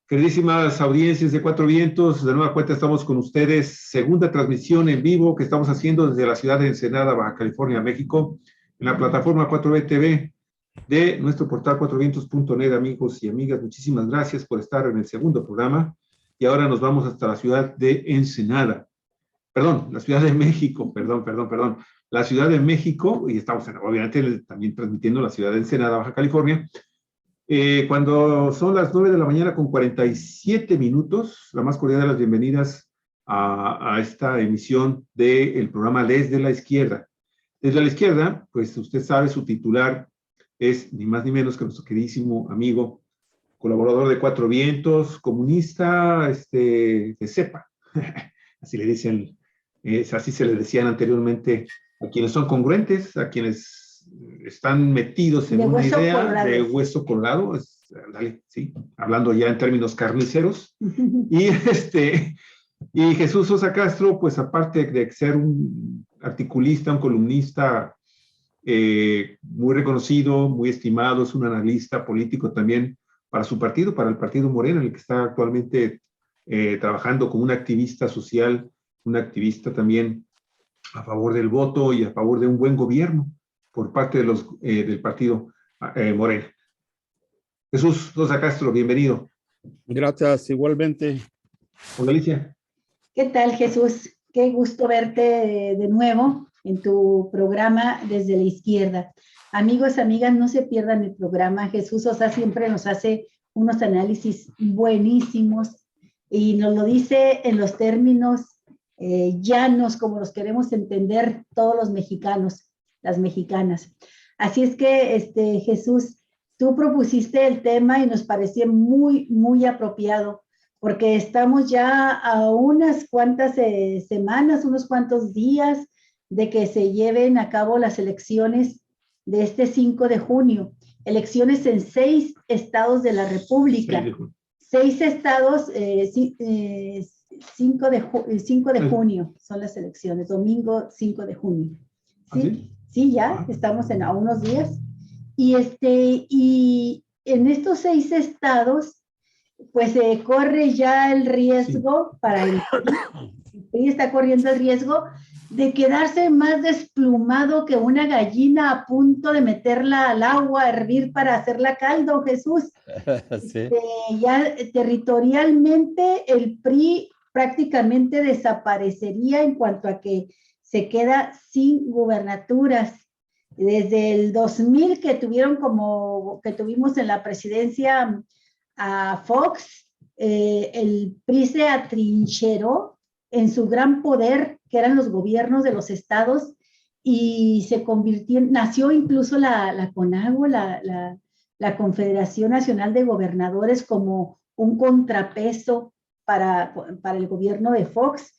Queridísimas audiencias de Cuatro Vientos, de nueva cuenta estamos con ustedes, segunda transmisión en vivo que estamos haciendo desde la ciudad de Ensenada, Baja California, México, en la plataforma 4B TV de nuestro portal cuatrovientos.net. Amigos y amigas, muchísimas gracias por estar en el segundo programa. Y ahora nos vamos hasta la ciudad de Ensenada. Perdón, la Ciudad de México, perdón. La Ciudad de México, y estamos obviamente también transmitiendo la ciudad de Ensenada, Baja California. Cuando son las 9 de la mañana con 47 minutos, la más cordial de las bienvenidas a esta emisión del programa Desde la Izquierda. Desde la Izquierda, pues usted sabe, su titular es ni más ni menos que nuestro queridísimo amigo, colaborador de Cuatro Vientos, comunista, de cepa. Así le dicen, así se le decían anteriormente a quienes son congruentes, a quienes están metidos en una idea colorado, de hueso colorado, sí, hablando ya en términos carniceros. Y Jesús Sosa Castro, pues aparte de ser un articulista, un columnista muy reconocido, muy estimado, es un analista político también para su partido, para el Partido Morena, en el que está actualmente trabajando como un activista social, un activista también a favor del voto y a favor de un buen gobierno por parte de del Partido Morena. Jesús Sosa Castro, bienvenido. Gracias, igualmente. Hola, Alicia. ¿Qué tal, Jesús? Qué gusto verte de nuevo en tu programa Desde la Izquierda. Amigos, amigas, no se pierdan el programa. Jesús Sosa siempre nos hace unos análisis buenísimos y nos lo dice en los términos llanos, como los queremos entender todos los mexicanos, las mexicanas. Así es que, Jesús, tú propusiste el tema y nos parecía muy, muy apropiado, porque estamos ya a unas cuantas semanas, unos cuantos días de que se lleven a cabo las elecciones de este 5 de junio. Elecciones en 6 estados de la República. 6 estados, 5 de junio son las elecciones, domingo 5 de junio. ¿Sí? Sí, ya estamos a unos días. Y en estos 6 estados, pues se corre ya el riesgo para el PRI está corriendo el riesgo de quedarse más desplumado que una gallina a punto de meterla al agua a hervir para hacerla caldo, Jesús. Sí. Ya territorialmente el PRI prácticamente desaparecería en cuanto a que se queda sin gubernaturas. Desde el 2000 que tuvimos en la presidencia a Fox, el PRI se atrincheró en su gran poder, que eran los gobiernos de los estados, y se convirtió, nació incluso la CONAGO, la Confederación Nacional de Gobernadores, como un contrapeso para el gobierno de Fox,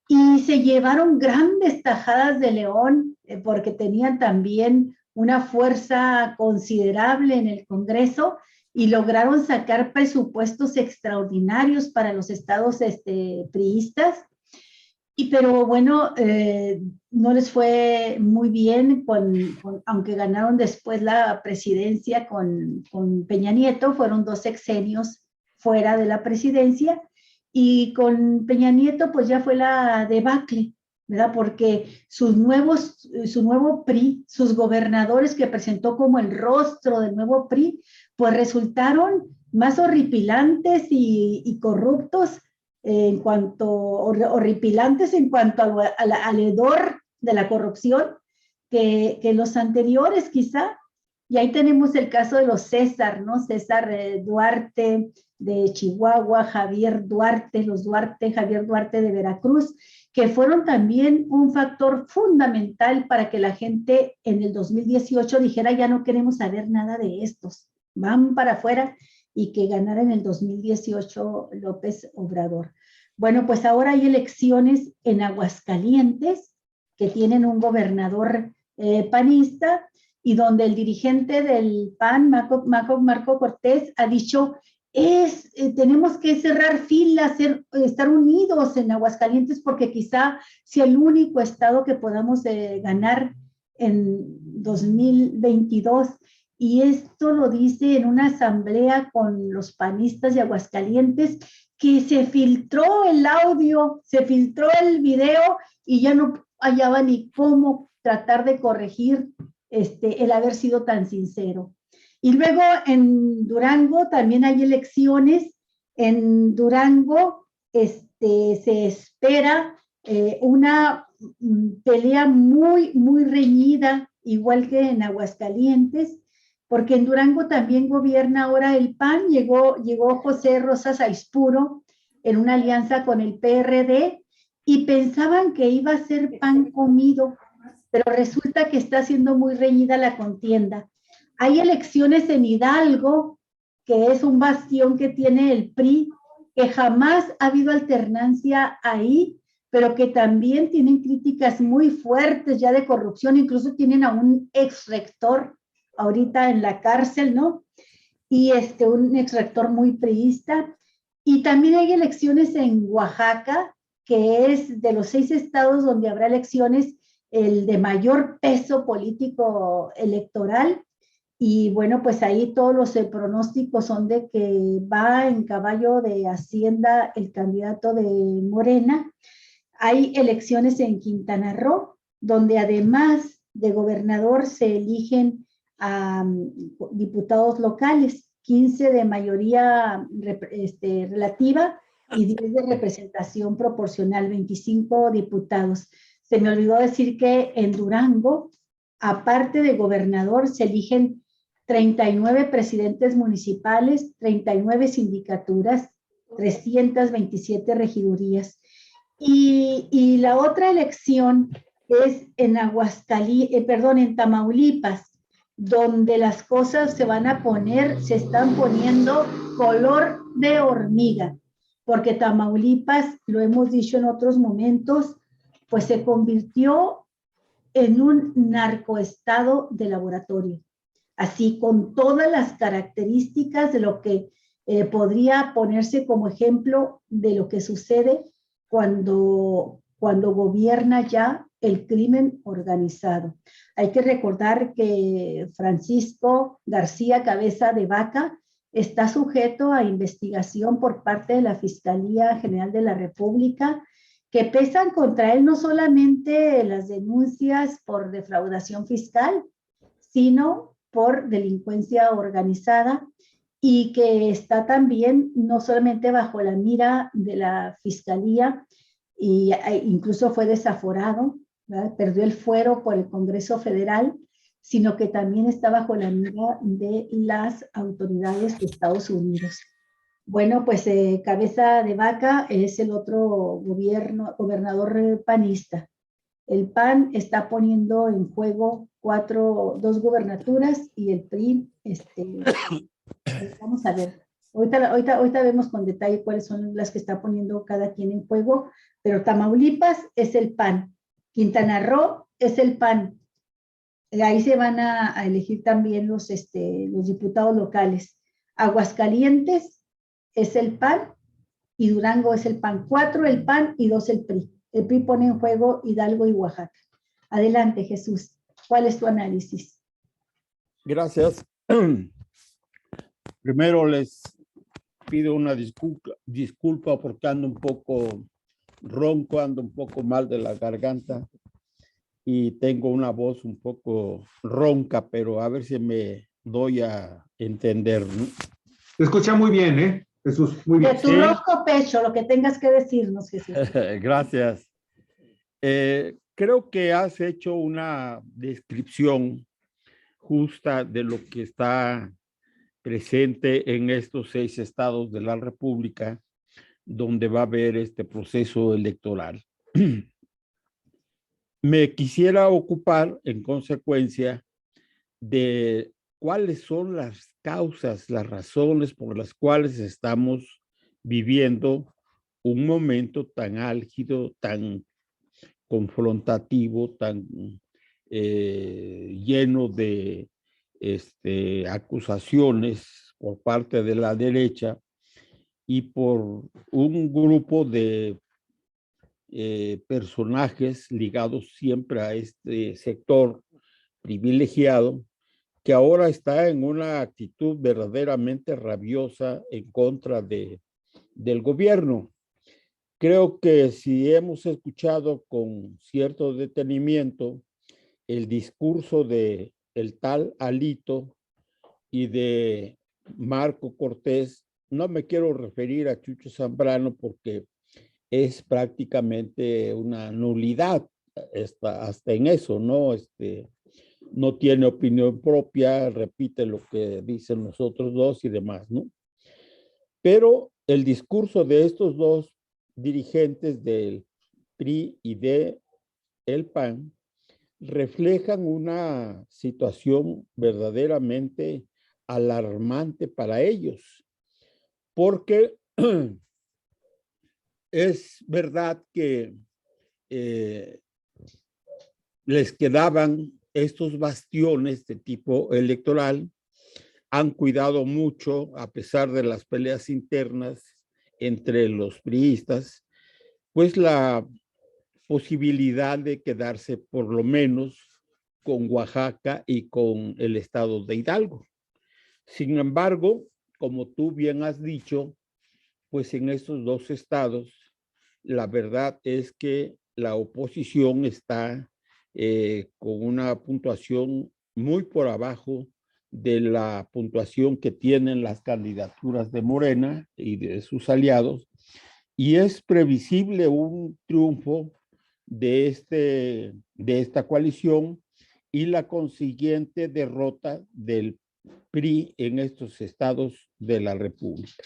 y se llevaron grandes tajadas de león, porque tenían también una fuerza considerable en el Congreso, y lograron sacar presupuestos extraordinarios para los estados priistas. Pero bueno, no les fue muy bien, aunque ganaron después la presidencia con Peña Nieto, fueron 2 sexenios fuera de la presidencia, y con Peña Nieto pues ya fue la debacle, ¿verdad? Porque su nuevo PRI, sus gobernadores que presentó como el rostro del nuevo PRI, pues resultaron más horripilantes y corruptos horripilantes en cuanto al hedor de la corrupción que los anteriores quizá. Y ahí tenemos el caso de los César, ¿no? César Duarte de Chihuahua, Javier Duarte de Veracruz, que fueron también un factor fundamental para que la gente en el 2018 dijera, ya no queremos saber nada de estos, van para afuera, y que ganara en el 2018 López Obrador. Bueno, pues ahora hay elecciones en Aguascalientes, que tienen un gobernador panista, y donde el dirigente del PAN, Marco Cortés, ha dicho, tenemos que cerrar filas, estar unidos en Aguascalientes, porque quizá sea el único estado que podamos ganar en 2022. y esto lo dice en una asamblea con los panistas de Aguascalientes, que se filtró el audio, se filtró el video y ya no hallaba ni cómo tratar de corregir el haber sido tan sincero. Y luego en Durango también hay elecciones. En Durango se espera una pelea muy reñida, igual que en Aguascalientes, porque en Durango también gobierna ahora el PAN. Llegó José Rosas Aispuro en una alianza con el PRD y pensaban que iba a ser pan comido, pero resulta que está siendo muy reñida la contienda. Hay elecciones en Hidalgo, que es un bastión que tiene el PRI, que jamás ha habido alternancia ahí, pero que también tienen críticas muy fuertes ya de corrupción, incluso tienen a un ex rector ahorita en la cárcel, ¿no? Y un ex rector muy priista. Y también hay elecciones en Oaxaca, que es de los 6 estados donde habrá elecciones, el de mayor peso político electoral. Y bueno, pues ahí todos los pronósticos son de que va en caballo de Hacienda el candidato de Morena. Hay elecciones en Quintana Roo, donde además de gobernador se eligen a diputados locales, 15 de mayoría relativa y 10 de representación proporcional, 25 diputados. Se me olvidó decir que en Durango, aparte de gobernador, se eligen 39 presidentes municipales, 39 sindicaturas, 327 regidurías. Y la otra elección es en en Tamaulipas, donde las cosas se están poniendo color de hormiga, porque Tamaulipas, lo hemos dicho en otros momentos, pues se convirtió en un narcoestado de laboratorio, así con todas las características de lo que podría ponerse como ejemplo de lo que sucede cuando gobierna ya el crimen organizado. Hay que recordar que Francisco García Cabeza de Vaca está sujeto a investigación por parte de la Fiscalía General de la República, que pesan contra él no solamente las denuncias por defraudación fiscal, sino por delincuencia organizada, y que está también no solamente bajo la mira de la Fiscalía, incluso fue desaforado, ¿verdad? Perdió el fuero por el Congreso Federal, sino que también está bajo la mira de las autoridades de Estados Unidos. Bueno, pues Cabeza de Vaca es el otro gobernador panista. El PAN está poniendo en juego 2 gubernaturas y el PRI, vamos a ver. Ahorita vemos con detalle cuáles son las que está poniendo cada quien en juego, pero Tamaulipas es el PAN, Quintana Roo es el PAN. Ahí se van a elegir también los diputados locales. Aguascalientes es el PAN y Durango es el PAN. 4 el PAN y 2 el PRI. El PRI pone en juego Hidalgo y Oaxaca. Adelante, Jesús. ¿Cuál es tu análisis? Gracias. Primero les pido una disculpa porque ando un poco ronco, ando un poco mal de la garganta y tengo una voz un poco ronca, pero a ver si me doy a entender, ¿no? Se escucha muy bien, ¿eh? Jesús, muy bien. De tu ronco pecho, lo que tengas que decirnos, Jesús. Gracias. Creo que has hecho una descripción justa de lo que está presente en estos 6 estados de la República, donde va a haber este proceso electoral. Me quisiera ocupar, en consecuencia, de cuáles son las causas, las razones por las cuales estamos viviendo un momento tan álgido, tan confrontativo, tan lleno de acusaciones por parte de la derecha y por un grupo de personajes ligados siempre a este sector privilegiado que ahora está en una actitud verdaderamente rabiosa en contra del gobierno. Creo que si hemos escuchado con cierto detenimiento el discurso de el tal Alito y de Marco Cortés, no me quiero referir a Chucho Zambrano porque es prácticamente una nulidad hasta en eso, ¿no? No tiene opinión propia, repite lo que dicen los otros dos y demás, ¿no? Pero el discurso de estos dos dirigentes del PRI y de el PAN reflejan una situación verdaderamente alarmante para ellos, porque es verdad que les quedaban estos bastiones de tipo electoral, han cuidado mucho, a pesar de las peleas internas entre los priistas, pues la posibilidad de quedarse por lo menos con Oaxaca y con el estado de Hidalgo. Sin embargo, como tú bien has dicho, pues en estos dos estados, la verdad es que la oposición está con una puntuación muy por abajo de la puntuación que tienen las candidaturas de Morena y de sus aliados, y es previsible un triunfo de esta coalición y la consiguiente derrota del PRI en estos estados de la República.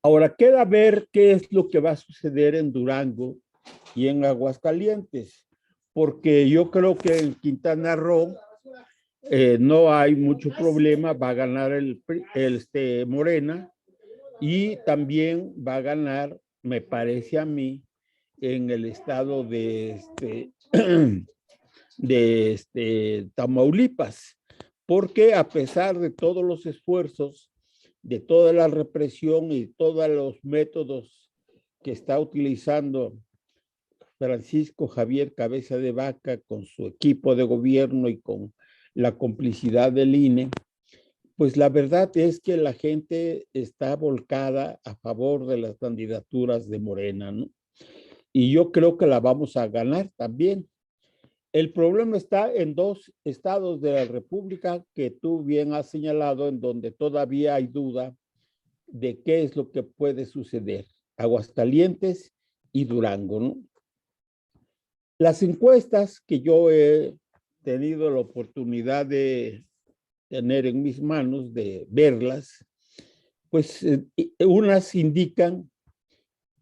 Ahora queda ver qué es lo que va a suceder en Durango y en Aguascalientes, porque yo creo que en Quintana Roo no hay mucho problema, va a ganar Morena, y también va a ganar, me parece a mí, en el estado de Tamaulipas, porque a pesar de todos los esfuerzos, de toda la represión y todos los métodos que está utilizando Francisco Javier Cabeza de Vaca con su equipo de gobierno y con la complicidad del INE, pues la verdad es que la gente está volcada a favor de las candidaturas de Morena, ¿no? Y yo creo que la vamos a ganar también. El problema está en dos estados de la República que tú bien has señalado, en donde todavía hay duda de qué es lo que puede suceder: Aguascalientes y Durango, ¿no? Las encuestas que yo he tenido la oportunidad de tener en mis manos, de verlas, pues unas indican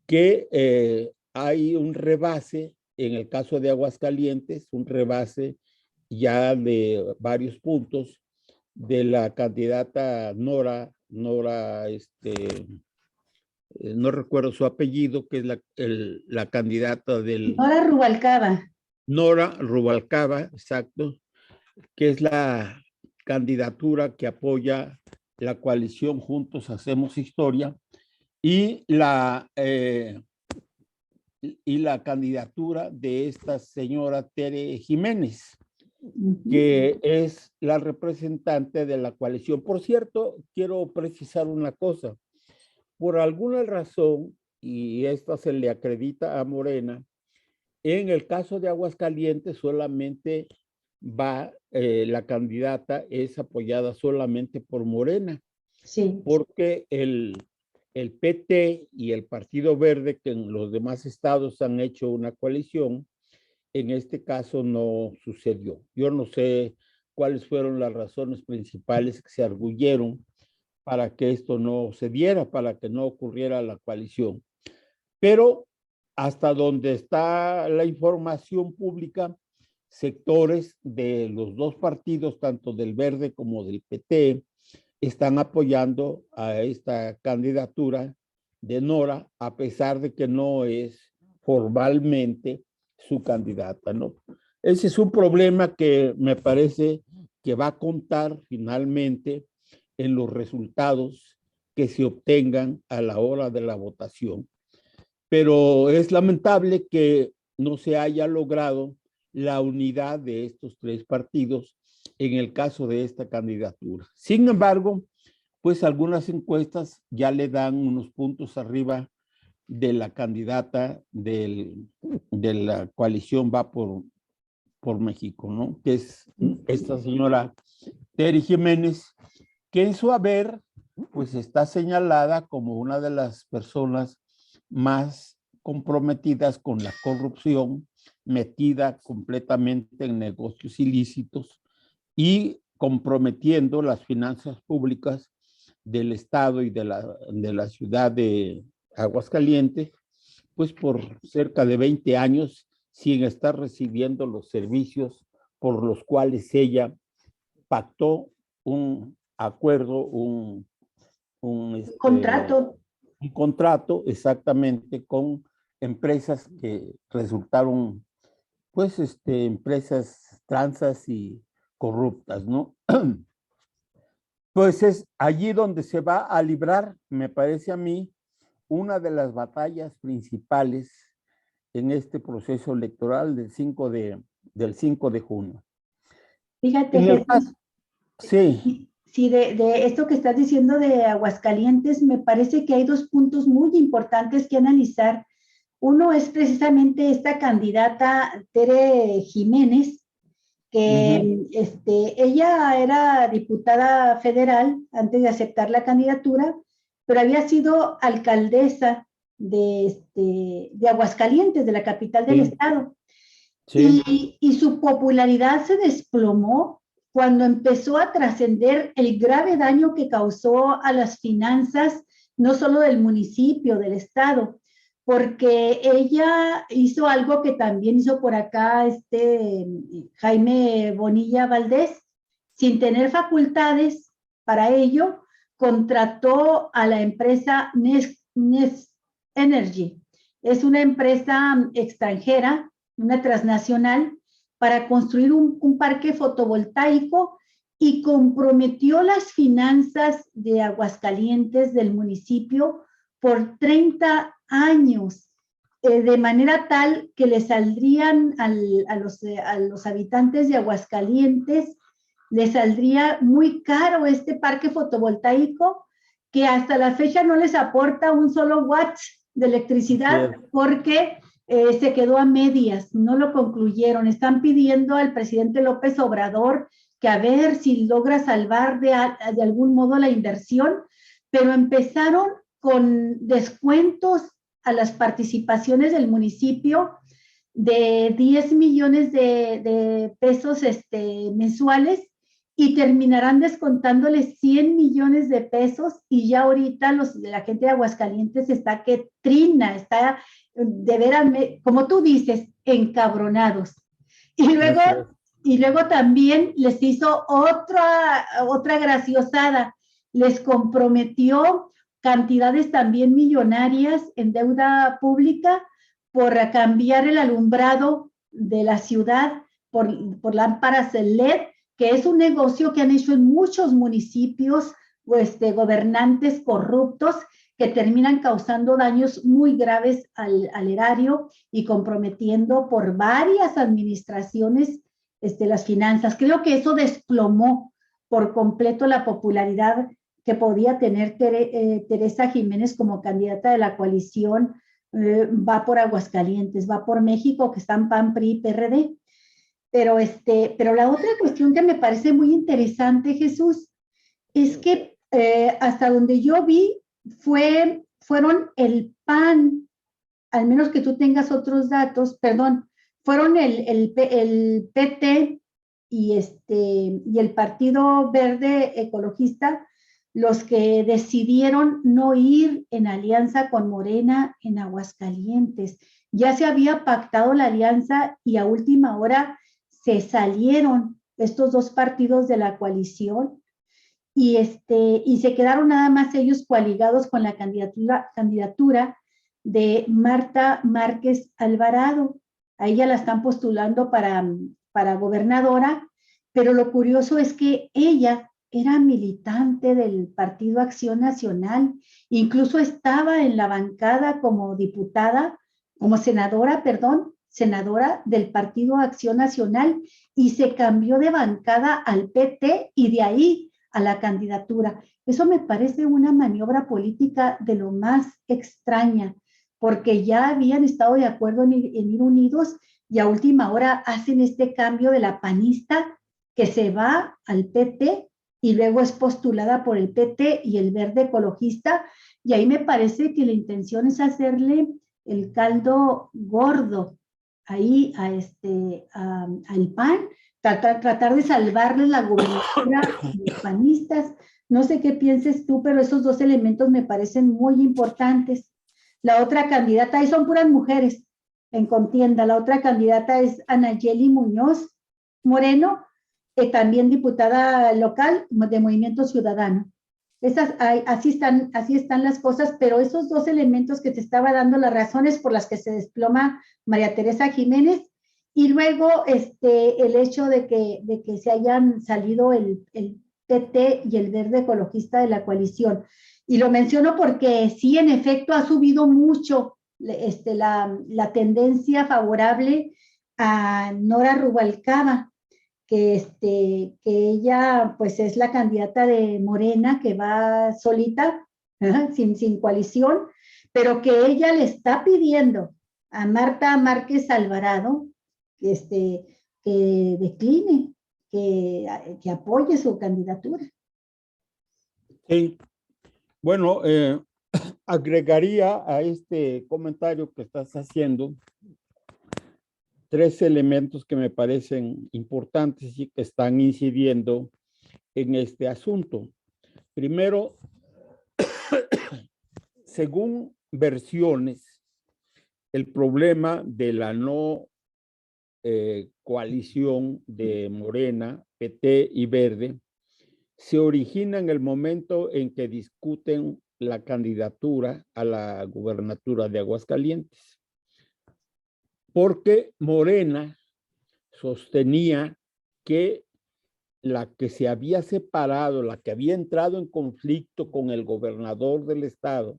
que hay un rebase, en el caso de Aguascalientes, un rebase ya de varios puntos de la candidata Nora, no recuerdo su apellido, que es la candidata del... Nora Rubalcaba. Nora Rubalcaba, exacto, que es la candidatura que apoya la coalición Juntos Hacemos Historia, y la candidatura de esta señora Tere Jiménez, que es la representante de la coalición. Por cierto, quiero precisar una cosa. Por alguna razón, y esta se le acredita a Morena, en el caso de Aguascalientes solamente la candidata es apoyada solamente por Morena. Sí. Porque el PT y el Partido Verde, que en los demás estados han hecho una coalición, en este caso no sucedió. Yo no sé cuáles fueron las razones principales que se arguyeron para que esto no se diera, para que no ocurriera la coalición. Pero hasta donde está la información pública, sectores de los dos partidos, tanto del Verde como del PT, están apoyando a esta candidatura de Nora, a pesar de que no es formalmente su candidata, ¿no? Ese es un problema que me parece que va a contar finalmente en los resultados que se obtengan a la hora de la votación. Pero es lamentable que no se haya logrado la unidad de estos tres partidos en el caso de esta candidatura. Sin embargo, pues algunas encuestas ya le dan unos puntos arriba de la candidata de la coalición Va por México, ¿no? Que es esta señora Teri Jiménez, que en su haber, pues está señalada como una de las personas más comprometidas con la corrupción, metida completamente en negocios ilícitos y comprometiendo las finanzas públicas del Estado y de la ciudad de Aguascalientes, pues por cerca de 20 años sin estar recibiendo los servicios por los cuales ella pactó un acuerdo, un contrato exactamente con empresas que resultaron, pues, empresas transas y corruptas, ¿no? Pues es allí donde se va a librar, me parece a mí, una de las batallas principales en este proceso electoral del 5 de junio. Fíjate, Jesús, sí. Sí, de esto que estás diciendo de Aguascalientes, me parece que hay dos puntos muy importantes que analizar. Uno es precisamente esta candidata Tere Jiménez, que ella era diputada federal antes de aceptar la candidatura, pero había sido alcaldesa de Aguascalientes, de la capital del estado. Sí. Y su popularidad se desplomó cuando empezó a trascender el grave daño que causó a las finanzas, no solo del municipio, del estado, porque ella hizo algo que también hizo por acá Jaime Bonilla Valdés, sin tener facultades para ello, contrató a la empresa Next Energy. Es una empresa extranjera, una transnacional, para construir un parque fotovoltaico y comprometió las finanzas de Aguascalientes, del municipio, por 30 años, de manera tal que le saldrían a los habitantes de Aguascalientes, les saldría muy caro este parque fotovoltaico, que hasta la fecha no les aporta un solo watt de electricidad, porque se quedó a medias, no lo concluyeron. Están pidiendo al presidente López Obrador que a ver si logra salvar de algún modo la inversión, pero empezaron con descuentos a las participaciones del municipio de 10 millones de pesos mensuales, y terminarán descontándoles 100 millones de pesos, y ya ahorita la gente de Aguascalientes está que trina, está de veras, como tú dices, encabronados. Y luego también les hizo otra graciosada, les comprometió cantidades también millonarias en deuda pública por cambiar el alumbrado de la ciudad por lámparas LED, que es un negocio que han hecho en muchos municipios, gobernantes corruptos, que terminan causando daños muy graves al erario y comprometiendo por varias administraciones las finanzas. Creo que eso desplomó por completo la popularidad que podía tener Teresa Jiménez como candidata de la coalición Va por Aguascalientes, Va por México, que están PAN, PRI, PRD. Pero la otra cuestión que me parece muy interesante, Jesús, es que hasta donde yo vi, fueron el PAN, al menos que tú tengas otros datos, perdón, fueron el PT y el Partido Verde Ecologista los que decidieron no ir en alianza con Morena en Aguascalientes. Ya se había pactado la alianza y a última hora se salieron estos dos partidos de la coalición y se quedaron nada más ellos coaligados con la candidatura de Marta Márquez Alvarado. A ella la están postulando para gobernadora, pero lo curioso es que ella era militante del Partido Acción Nacional, incluso estaba en la bancada como diputada, como senadora, perdón, senadora del Partido Acción Nacional y se cambió de bancada al PT y de ahí a la candidatura. Eso me parece una maniobra política de lo más extraña, porque ya habían estado de acuerdo en ir unidos y a última hora hacen este cambio de la panista que se va al PT y luego es postulada por el PT y el Verde Ecologista, y ahí me parece que la intención es hacerle el caldo gordo ahí al PAN, tratar de salvarles la gobernatura a los panistas. No sé qué pienses tú, pero esos dos elementos me parecen muy importantes. La otra candidata, ahí son puras mujeres en contienda, la otra candidata es Anayeli Muñoz Moreno, también diputada local de Movimiento Ciudadano. Así están las cosas, pero esos dos elementos que te estaba dando las razones por las que se desploma María Teresa Jiménez, y luego el hecho de que se hayan salido el PT y el Verde Ecologista de la coalición. Y lo menciono porque sí, en efecto, ha subido mucho la tendencia favorable a Nora Rubalcaba, que ella pues es la candidata de Morena que va solita, sin coalición, pero que ella le está pidiendo a Marta Márquez Alvarado que decline, que apoye su candidatura. Sí. Bueno, agregaría a este comentario que estás haciendo tres elementos que me parecen importantes y que están incidiendo en este asunto. Primero, según versiones, el problema de la no coalición de Morena, PT y Verde se origina en el momento en que discuten la candidatura a la gubernatura de Aguascalientes, porque Morena sostenía que la que se había separado, la que había entrado en conflicto con el gobernador del estado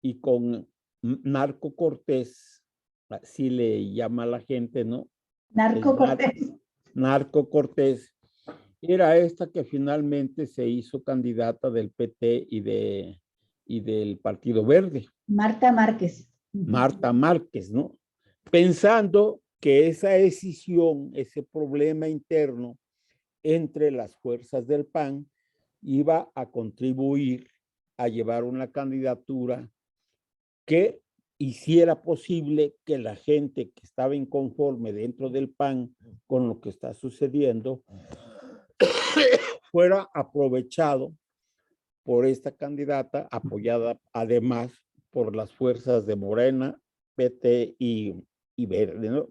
y con Narco Cortés, así le llama la gente, ¿no? Narco Cortés. Narco Cortés, era esta que finalmente se hizo candidata del PT y del Partido Verde. Marta Márquez. Marta Márquez, ¿no? Pensando que esa decisión, ese problema interno entre las fuerzas del PAN iba a contribuir a llevar una candidatura que hiciera posible que la gente que estaba inconforme dentro del PAN con lo que está sucediendo fuera aprovechado por esta candidata, apoyada además por las fuerzas de Morena, PT y Verde, ¿no?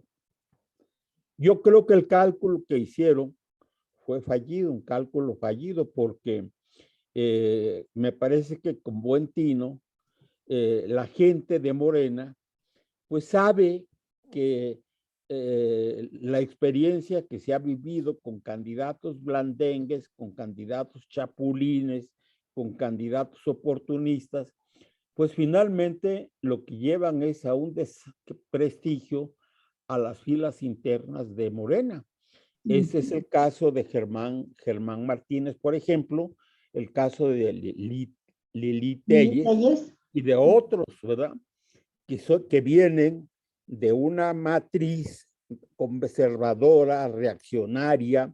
Yo creo que el cálculo que hicieron fue fallido, un cálculo fallido, porque me parece que con buen tino la gente de Morena pues sabe que la experiencia que se ha vivido con candidatos blandengues, con candidatos chapulines, con candidatos oportunistas, pues finalmente lo que llevan es a un desprestigio a las filas internas de Morena. Ese es el caso de Germán Martínez, por ejemplo, el caso de Lili Telles y de otros, ¿verdad? Que vienen de una matriz conservadora, reaccionaria,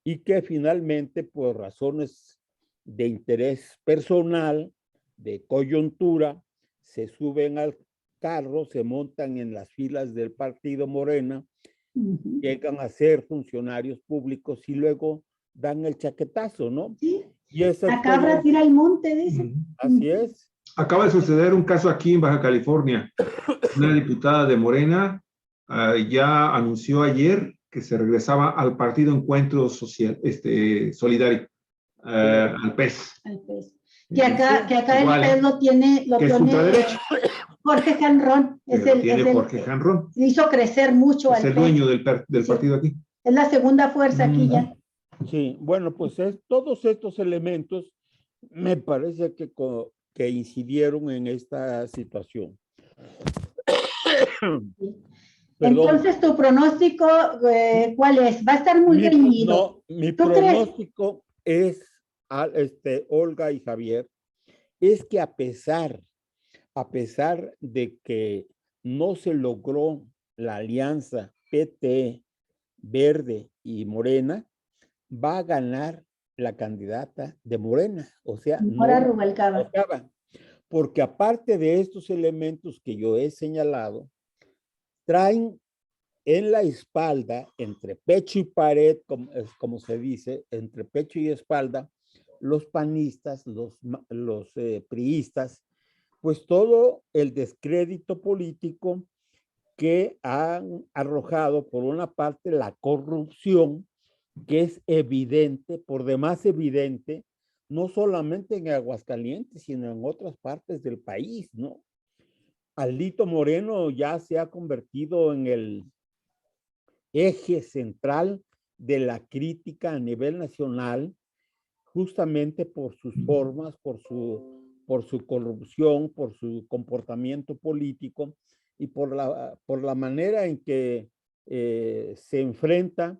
y que finalmente, por razones de interés personal, de coyuntura, se suben al carro, se montan en las filas del partido Morena, llegan a ser funcionarios públicos y luego dan el chaquetazo, ¿no? Sí. Y esa la cabra tira al monte, dice. Así es. Acaba de suceder un caso aquí en Baja California. Una diputada de Morena ya anunció ayer que se regresaba al Partido Encuentro Social, Solidario, al PES. Al PES. Que acá igual, el PES lo tiene que es ultraderecha. Jorge Janrón. Jorge Janrón. Hizo crecer mucho es el dueño del partido aquí. Es la segunda fuerza aquí ya. Sí, bueno, pues todos estos elementos me parece que incidieron en esta situación. Perdón. Entonces, tu pronóstico, ¿cuál es? Va a estar muy reñido. No, mi ¿Tú crees? pronóstico es, Olga y Javier, es que a pesar de que no se logró la alianza PT, Verde y Morena, va a ganar la candidata de Morena, o sea, Nora no Rubalcaba. acaba, porque aparte de estos elementos que yo he señalado, traen en la espalda, entre pecho y pared, como se dice, entre pecho y espalda, los panistas, los priistas, pues todo el descrédito político que han arrojado, por una parte, la corrupción, que es evidente, por demás evidente, no solamente en Aguascalientes, sino en otras partes del país, ¿no? Alito Moreno ya se ha convertido en el eje central de la crítica a nivel nacional, justamente por sus formas, por su corrupción, por su comportamiento político y por la manera en que se enfrenta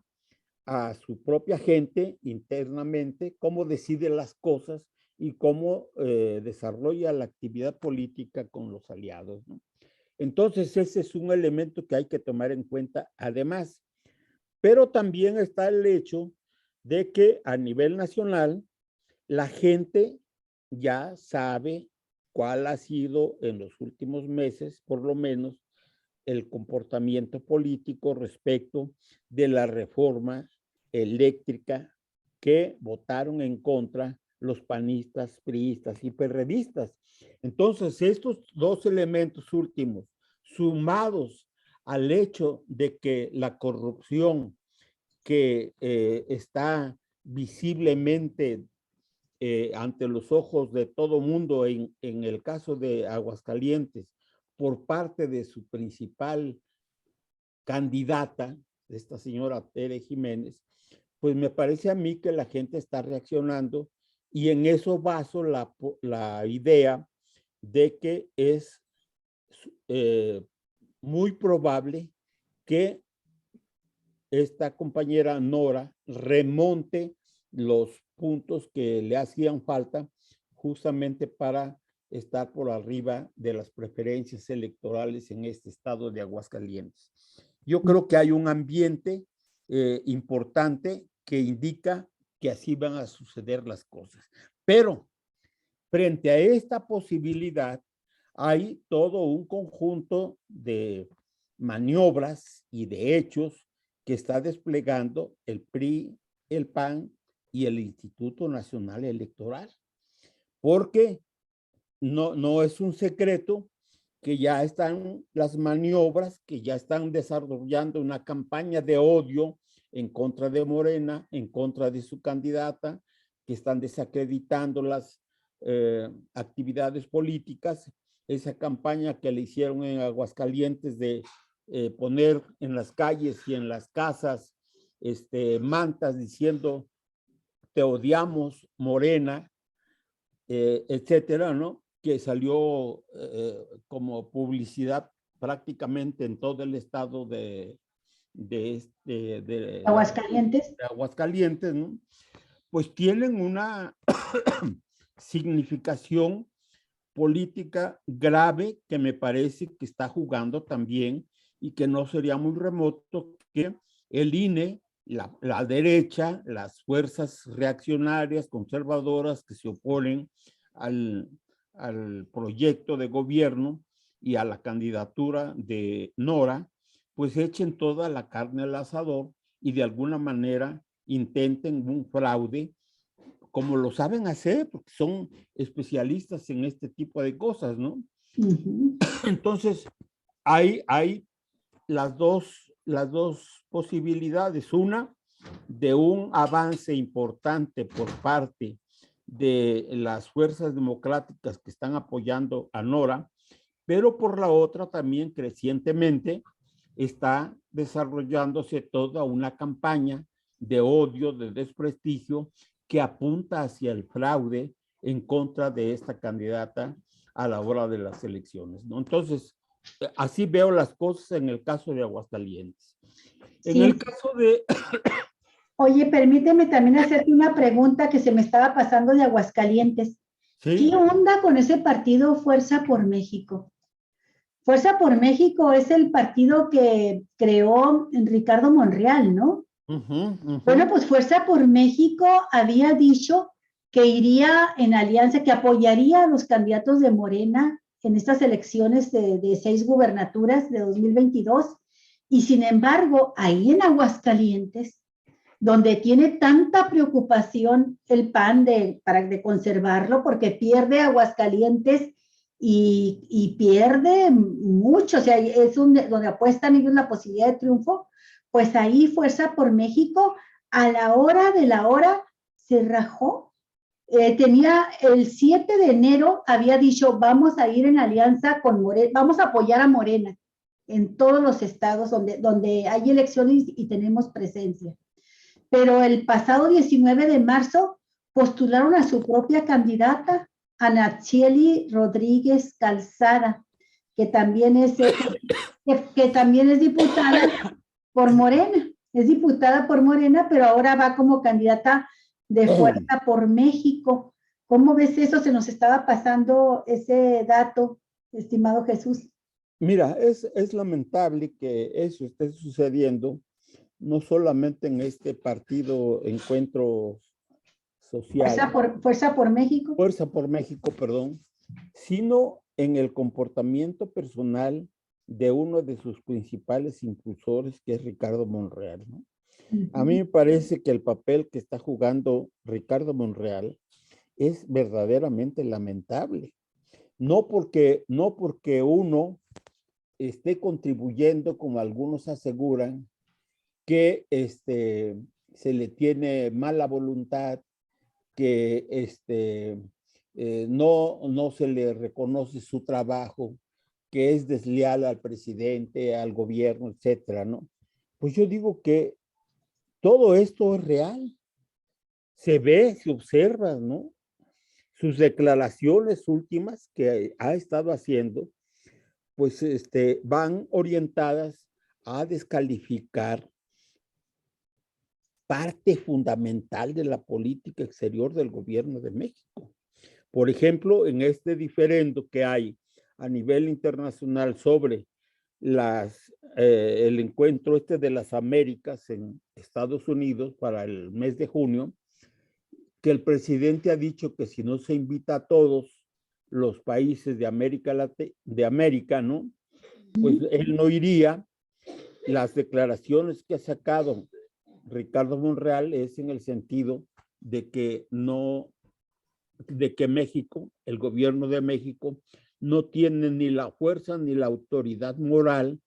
a su propia gente internamente, cómo decide las cosas y cómo desarrolla la actividad política con los aliados, ¿no? Entonces, ese es un elemento que hay que tomar en cuenta además. Pero también está el hecho de que a nivel nacional la gente ya sabe cuál ha sido en los últimos meses, por lo menos, el comportamiento político respecto de la reforma eléctrica que votaron en contra los panistas, priistas y perredistas. Entonces, estos dos elementos últimos, sumados al hecho de que la corrupción que está visiblemente ante los ojos de todo mundo en el caso de Aguascalientes por parte de su principal candidata, esta señora Tere Jiménez, pues me parece a mí que la gente está reaccionando y en eso baso la idea de que es muy probable que esta compañera Nora remonte los puntos que le hacían falta justamente para estar por arriba de las preferencias electorales en este estado de Aguascalientes. Yo creo que hay un ambiente importante que indica que así van a suceder las cosas. Pero frente a esta posibilidad, hay todo un conjunto de maniobras y de hechos que está desplegando el PRI, el PAN y el Instituto Nacional Electoral. Porque no es un secreto que ya están las maniobras, que ya están desarrollando una campaña de odio en contra de Morena, en contra de su candidata, que están desacreditando las actividades políticas. Esa campaña que le hicieron en Aguascalientes de poner en las calles y en las casas mantas diciendo te odiamos, Morena, etcétera, ¿no? Que salió como publicidad prácticamente en todo el estado de Aguascalientes. Aguascalientes, ¿no? Pues tienen una significación política grave que me parece que está jugando también y que no sería muy remoto que el INE, la derecha, las fuerzas reaccionarias, conservadoras que se oponen al proyecto de gobierno y a la candidatura de Nora, pues echen toda la carne al asador y de alguna manera intenten un fraude como lo saben hacer, porque son especialistas en este tipo de cosas, ¿no? Uh-huh. Entonces, hay las dos posibilidades. Una, de un avance importante por parte de las fuerzas democráticas que están apoyando a Nora, pero por la otra también crecientemente está desarrollándose toda una campaña de odio, de desprestigio, que apunta hacia el fraude en contra de esta candidata a la hora de las elecciones, ¿no? Entonces, así veo las cosas en el caso de Aguascalientes. En Sí. el caso de... Oye, permíteme también hacerte una pregunta que se me estaba pasando de Aguascalientes. Sí. ¿Qué onda con ese partido Fuerza por México? Fuerza por México es el partido que creó Ricardo Monreal, ¿no? Bueno, pues Fuerza por México había dicho que iría en alianza, que apoyaría a los candidatos de Morena en estas elecciones de 6 gubernaturas de 2022. Y sin embargo, ahí en Aguascalientes, donde tiene tanta preocupación el PAN de conservarlo, porque pierde Aguascalientes y pierde mucho, o sea, es donde apuestan ellos la posibilidad de triunfo, pues ahí Fuerza por México, a la hora de la hora, se rajó. Tenía el 7 de enero, había dicho, vamos a ir en alianza con Morena, vamos a apoyar a Morena en todos los estados donde hay elecciones y tenemos presencia. Pero el pasado 19 de marzo postularon a su propia candidata, a Natsieli Rodríguez Calzada, que también es diputada por Morena. Es diputada por Morena, pero ahora va como candidata de Fuerza por México. ¿Cómo ves eso? Se nos estaba pasando ese dato, estimado Jesús. Mira, es lamentable que eso esté sucediendo, no solamente en este partido Encuentro Social, Fuerza por México. Fuerza por México, perdón, sino en el comportamiento personal de uno de sus principales impulsores, que es Ricardo Monreal, ¿no? A mí me parece que el papel que está jugando Ricardo Monreal es verdaderamente lamentable. No porque uno esté contribuyendo, como algunos aseguran, que se le tiene mala voluntad, que no se le reconoce su trabajo, que es desleal al presidente, al gobierno, etcétera, ¿no? Pues yo digo que todo esto es real. Se ve, se observa, ¿no? Sus declaraciones últimas que ha estado haciendo, pues van orientadas a descalificar parte fundamental de la política exterior del gobierno de México. Por ejemplo, en este diferendo que hay a nivel internacional sobre el encuentro de las Américas en Estados Unidos para el mes de junio, que el presidente ha dicho que si no se invita a todos los países de América, ¿no? Pues él no iría. Las declaraciones que ha sacado Ricardo Monreal es en el sentido de que México, el gobierno de México, no tiene ni la fuerza ni la autoridad moral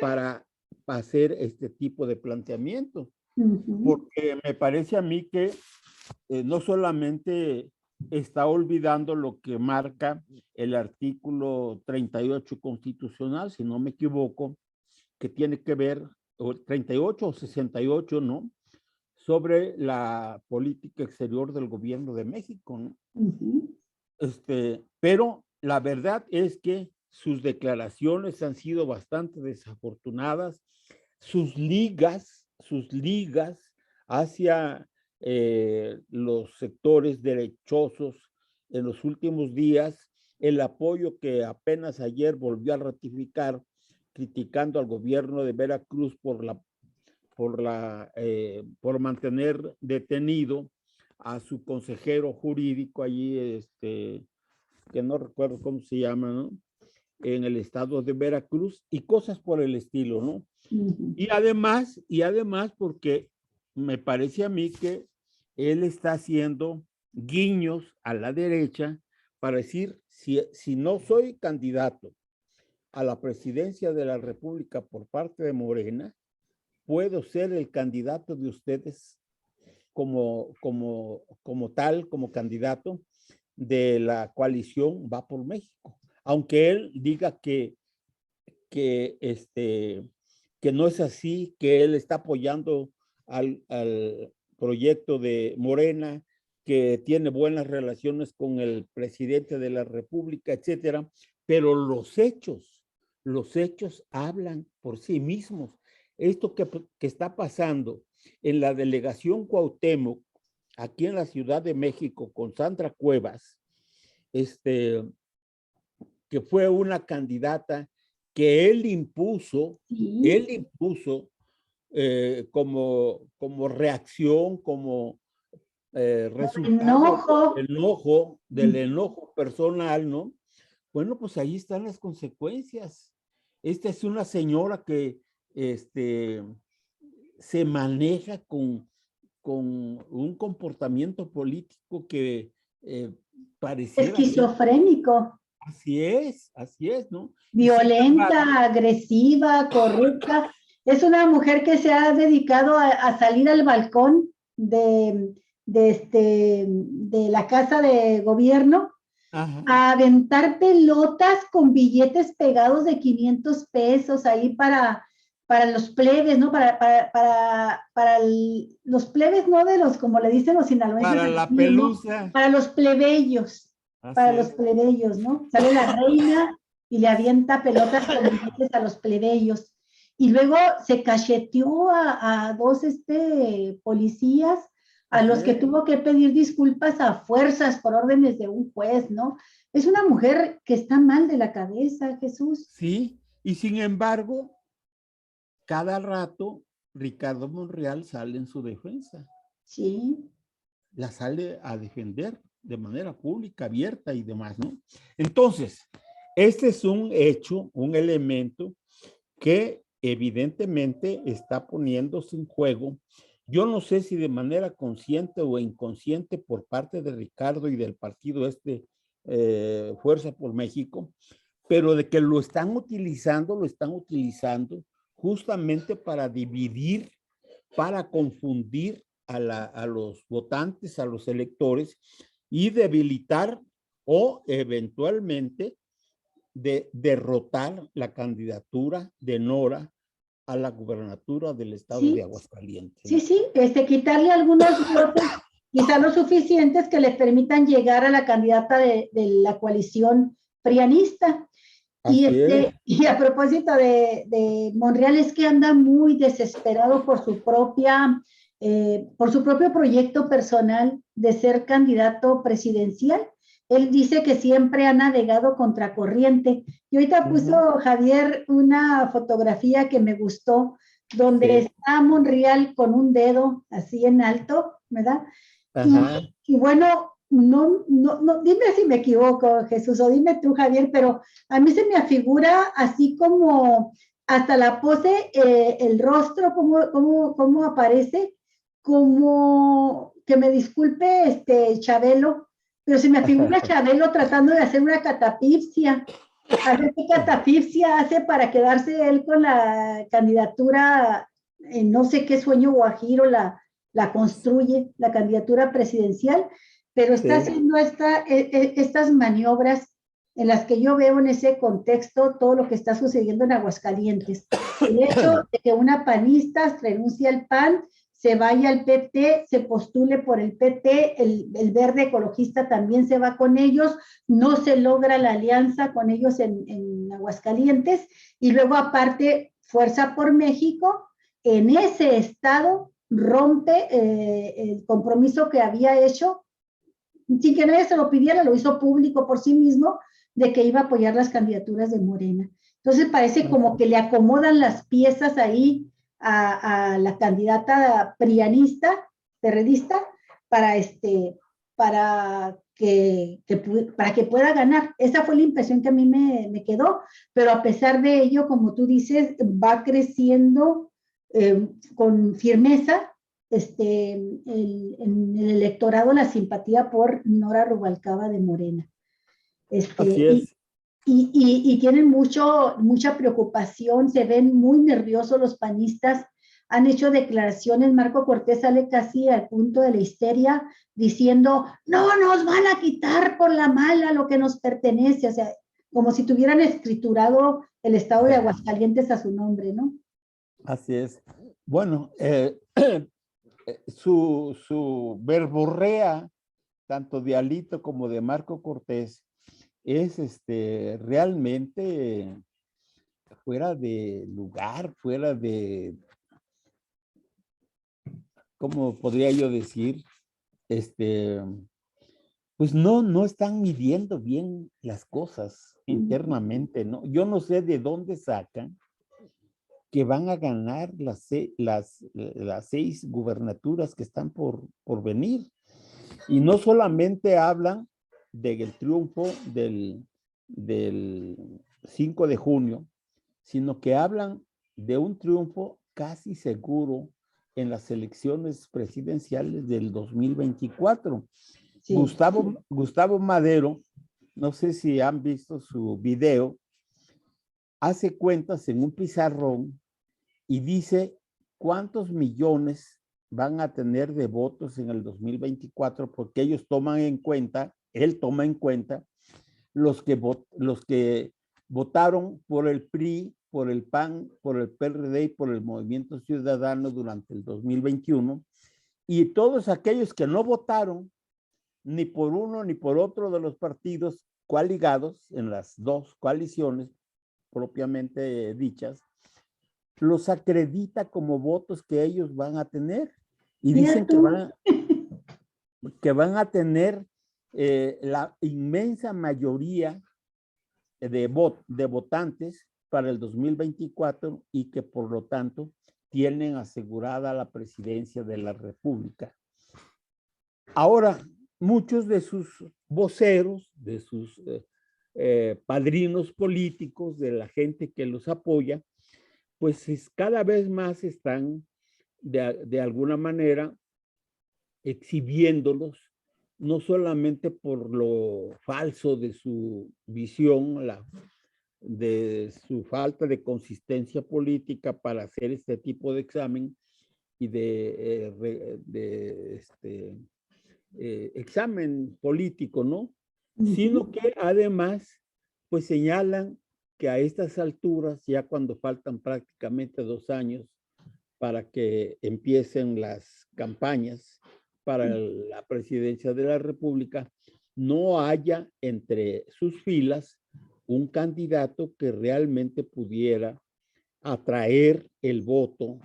para hacer este tipo de planteamientos. Porque me parece a mí que no solamente está olvidando lo que marca el artículo 38 constitucional, si no me equivoco, que tiene que ver, o 38 o 68, ¿no? Sobre la política exterior del gobierno de México, ¿no? Pero la verdad es que sus declaraciones han sido bastante desafortunadas, sus ligas hacia los sectores derechosos en los últimos días, el apoyo que apenas ayer volvió a ratificar, criticando al gobierno de Veracruz por mantener detenido a su consejero jurídico allí, que no recuerdo cómo se llama, ¿no? En el estado de Veracruz y cosas por el estilo, ¿no? Y además porque me parece a mí que él está haciendo guiños a la derecha para decir, si no soy candidato a la presidencia de la República por parte de Morena, puedo ser el candidato de ustedes como candidato de la coalición Va por México. Aunque él diga que no es así, que él está apoyando al proyecto de Morena, que tiene buenas relaciones con el presidente de la República, etcétera, pero los hechos los hechos hablan por sí mismos. Esto que está pasando en la delegación Cuauhtémoc, aquí en la Ciudad de México, con Sandra Cuevas, que fue una candidata que Sí. él impuso como reacción, como resultado Enojo. del enojo personal, ¿no? Bueno, pues ahí están las consecuencias. Esta es una señora que se maneja con un comportamiento político que pareciera ser. Esquizofrénico, Así es, ¿no? Y sin embargo, violenta, agresiva, corrupta. Es una mujer que se ha dedicado a salir al balcón de la casa de gobierno ajá, a aventar pelotas con billetes pegados de 500 pesos ahí para los plebes, ¿no? Los plebes, ¿no? De los, como le dicen los sinaloenses, para la aquí, ¿no? pelusa, Para así los es. plebeyos, ¿no? Sale la reina y le avienta pelotas con billetes a los plebeyos. Y luego se cacheteó a dos policías a Así los que es. tuvo que pedir disculpas a fuerzas por órdenes de un juez, ¿no? Es una mujer que está mal de la cabeza, Jesús. Sí, y sin embargo, cada rato Ricardo Monreal sale en su defensa, Sí, la sale a defender de manera pública, abierta y demás, ¿no? Entonces, este es un hecho, un elemento que evidentemente está poniéndose en juego. Yo no sé si de manera consciente o inconsciente por parte de Ricardo y del partido Fuerza por México, pero de que lo están utilizando justamente para dividir, para confundir a los votantes, a los electores y debilitar o eventualmente de derrotar la candidatura de Nora a la gubernatura del estado de sí, Aguascalientes, sí, ¿no? sí, quitarle algunos votos, quizá los suficientes que le permitan llegar a la candidata de la coalición prianista. Así es. Y a propósito de Monreal, es que anda muy desesperado por su propio proyecto personal de ser candidato presidencial. Él dice que siempre ha navegado contracorriente. Y ahorita puso Javier una fotografía que me gustó, donde Sí. está Monreal con un dedo así en alto, ¿verdad? Y, Ajá. y bueno, no, dime si me equivoco, Jesús, o dime tú, Javier, pero a mí se me afigura así como hasta la pose, el rostro, cómo aparece, como que me disculpe Chabelo, pero se me afigura Chabelo tratando de hacer una catapipsia. A ver qué catafixia hace para quedarse él con la candidatura, no sé qué sueño guajiro la construye, la candidatura presidencial, pero está Sí. haciendo estas maniobras en las que yo veo en ese contexto todo lo que está sucediendo en Aguascalientes. El hecho de que una panista renuncie al PAN, se vaya al PT, se postule por el PT, el verde ecologista también se va con ellos, no se logra la alianza con ellos en Aguascalientes, y luego aparte Fuerza por México, en ese estado rompe el compromiso que había hecho, sin que nadie se lo pidiera, lo hizo público por sí mismo, de que iba a apoyar las candidaturas de Morena. Entonces parece como que le acomodan las piezas ahí a la candidata prianista, perredista, para para que pueda ganar. Esa fue la impresión que a mí me quedó, pero a pesar de ello, como tú dices, va creciendo con firmeza en el electorado la simpatía por Nora Rubalcaba de Morena. Así Y, es. y tienen mucha preocupación, se ven muy nerviosos los panistas, han hecho declaraciones, Marco Cortés sale casi al punto de la histeria diciendo, no nos van a quitar por la mala lo que nos pertenece, o sea, como si tuvieran escriturado el estado de Aguascalientes a su nombre, ¿no? Así es. Bueno, su verborrea, tanto de Alito como de Marco Cortés, es realmente fuera de lugar, fuera de, ¿cómo podría yo decir? Pues no están midiendo bien las cosas internamente, ¿no? Yo no sé de dónde sacan que van a ganar las 6 gubernaturas que están por venir. Y no solamente hablan del triunfo del 5 de junio, sino que hablan de un triunfo casi seguro en las elecciones presidenciales del 2024. Sí. Gustavo Madero, no sé si han visto su video, hace cuentas en un pizarrón y dice cuántos millones van a tener de votos en el 2024, porque ellos toman en cuenta, él toma en cuenta los que votaron por el PRI, por el PAN, por el PRD y por el Movimiento Ciudadano durante el 2021, y todos aquellos que no votaron ni por uno ni por otro de los partidos coaligados en las 2 coaliciones propiamente dichas, los acredita como votos que ellos van a tener y dicen que van a tener la inmensa mayoría de votantes para el 2024 y que por lo tanto tienen asegurada la presidencia de la República. Ahora, muchos de sus voceros, de sus padrinos políticos, de la gente que los apoya, pues cada vez más están de alguna manera exhibiéndolos, no solamente por lo falso de su visión, de su falta de consistencia política para hacer este tipo de examen y examen político, ¿no? Sino que además, pues señalan que a estas alturas, ya cuando faltan prácticamente 2 años para que empiecen las campañas para la presidencia de la República, no haya entre sus filas un candidato que realmente pudiera atraer el voto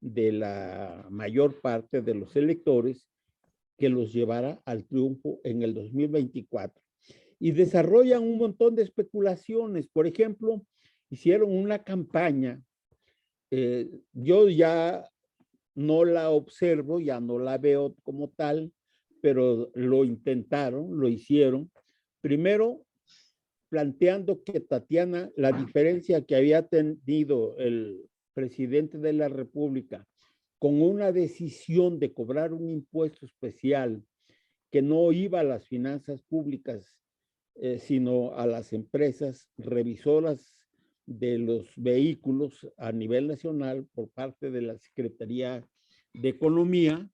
de la mayor parte de los electores que los llevara al triunfo en el 2024. Y desarrollan un montón de especulaciones. Por ejemplo, hicieron una campaña, yo ya no la observo, ya no la veo como tal, pero lo intentaron, lo hicieron. Primero, planteando que Tatiana, la diferencia que había tenido el presidente de la República con una decisión de cobrar un impuesto especial que no iba a las finanzas públicas, sino a las empresas revisoras de los vehículos a nivel nacional por parte de la Secretaría de Economía,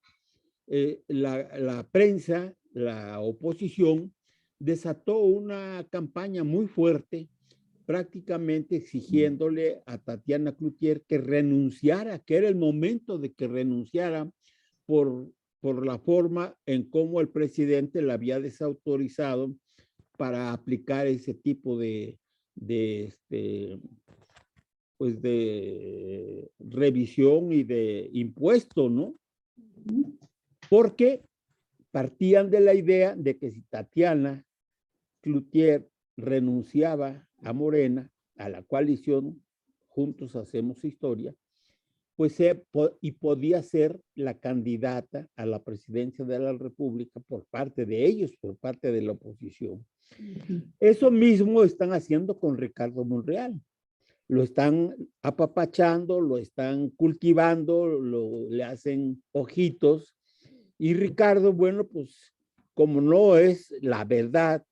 la prensa, la oposición, desató una campaña muy fuerte, prácticamente exigiéndole a Tatiana Cloutier que renunciara, que era el momento de que renunciara por la forma en cómo el presidente la había desautorizado para aplicar ese tipo pues de revisión y de impuesto, ¿no? Porque partían de la idea de que si Tatiana Cloutier renunciaba a Morena, a la coalición Juntos Hacemos Historia, pues y podía ser la candidata a la presidencia de la República por parte de ellos, por parte de la oposición. Eso mismo están haciendo con Ricardo Monreal. Lo están apapachando, lo están cultivando, le hacen ojitos. Y Ricardo, bueno, pues como no es la verdad,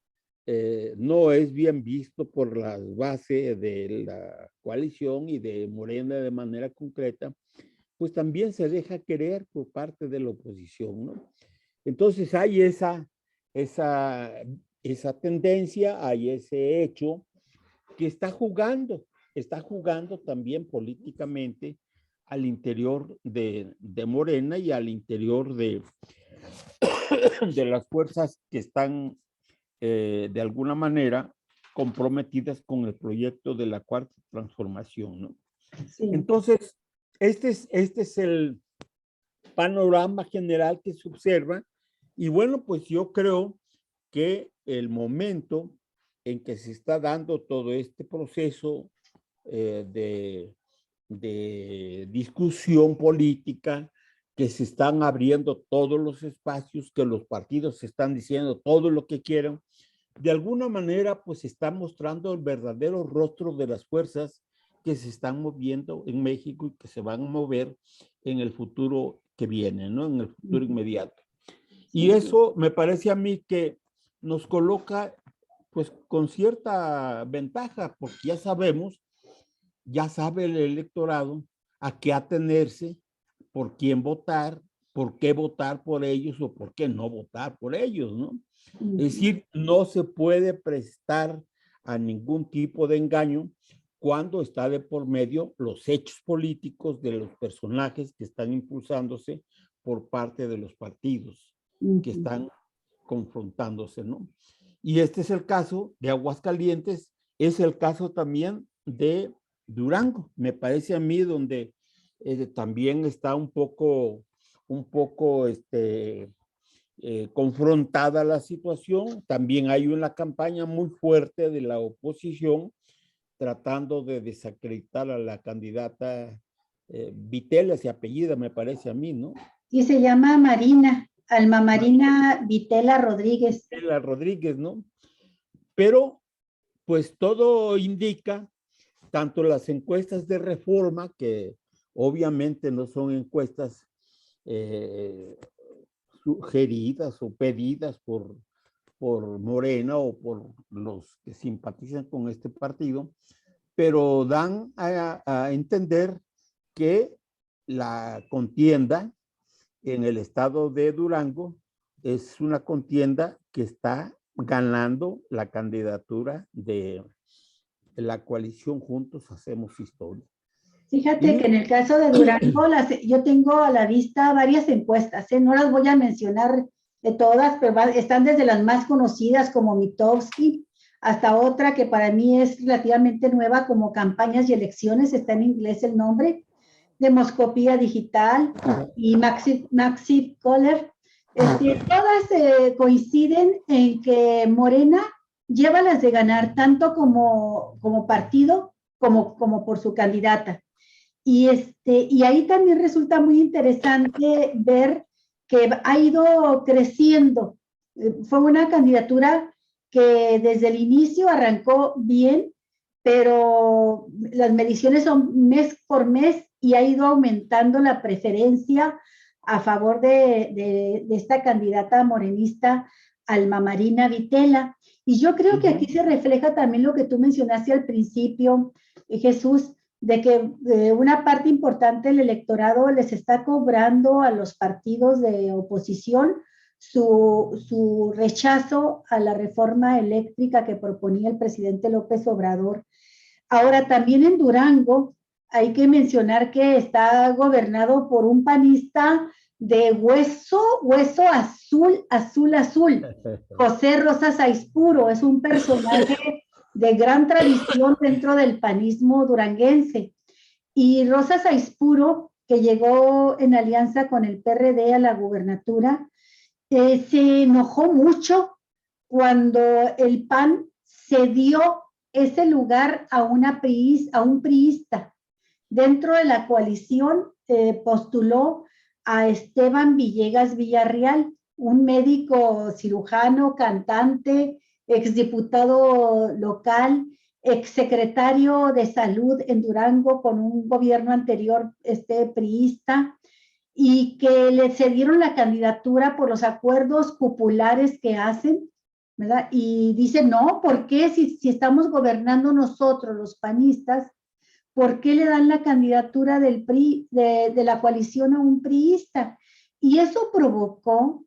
no es bien visto por la base de la coalición y de Morena de manera concreta, pues también se deja querer por parte de la oposición, ¿no? Entonces hay esa tendencia, hay ese hecho que está jugando también políticamente al interior de Morena y al interior de las fuerzas que están de alguna manera comprometidas con el proyecto de la Cuarta Transformación, ¿no? Sí. Entonces, este es el panorama general que se observa. Y bueno, pues yo creo que el momento en que se está dando todo este proceso de discusión política, que se están abriendo todos los espacios, que los partidos están diciendo todo lo que quieran, de alguna manera pues está mostrando el verdadero rostro de las fuerzas que se están moviendo en México y que se van a mover en el futuro que viene, ¿no? En el futuro inmediato. Y eso me parece a mí que nos coloca pues con cierta ventaja, porque ya sabemos, ya sabe el electorado a qué atenerse, por quién votar, por qué votar por ellos o por qué no votar por ellos, ¿no? Es decir, no se puede prestar a ningún tipo de engaño cuando está de por medio los hechos políticos de los personajes que están impulsándose por parte de los partidos que están confrontándose, ¿no? Y este es el caso de Aguascalientes, es el caso también de Durango, me parece a mí, donde también está un poco confrontada la situación. También hay una campaña muy fuerte de la oposición tratando de desacreditar a la candidata Vitela, se apellida, me parece a mí, ¿no? Sí, se llama Marina, Alma Marina Vitela Rodríguez. Vitela Rodríguez, ¿no? Pero, pues todo indica, tanto las encuestas de Reforma, que obviamente no son encuestas sugeridas o pedidas por Morena o por los que simpatizan con este partido, pero dan a entender que la contienda en el estado de Durango es una contienda que está ganando la candidatura de la coalición Juntos Hacemos Historia. Fíjate que en el caso de Durango, yo tengo a la vista varias encuestas, no las voy a mencionar de todas, pero están desde las más conocidas como Mitofsky, hasta otra que para mí es relativamente nueva como Campañas y Elecciones, está en inglés el nombre, Demoscopía Digital y Maxi Kohler. Todas coinciden en que Morena lleva las de ganar tanto como partido como por su candidata. Y ahí también resulta muy interesante ver que ha ido creciendo. Fue una candidatura que desde el inicio arrancó bien, pero las mediciones son mes por mes y ha ido aumentando la preferencia a favor de esta candidata morenista, Alma Marina Vitela. Y yo creo que aquí se refleja también lo que tú mencionaste al principio, Jesús, de que una parte importante del electorado les está cobrando a los partidos de oposición su rechazo a la reforma eléctrica que proponía el presidente López Obrador. Ahora, también en Durango hay que mencionar que está gobernado por un panista de hueso azul. José Rosas Aispuro es un personaje de gran tradición dentro del panismo duranguense. Y Rosas Aispuro, que llegó en alianza con el PRD a la gubernatura, se enojó mucho cuando el PAN cedió ese lugar a un priista. Dentro de la coalición postuló a Esteban Villegas Villarreal, un médico cirujano, cantante, exdiputado local, exsecretario de salud en Durango con un gobierno anterior priista, y que le cedieron la candidatura por los acuerdos populares que hacen, ¿verdad? Y dice, no, ¿por qué si estamos gobernando nosotros, los panistas, por qué le dan la candidatura del PRI, de la coalición a un priista? Y eso provocó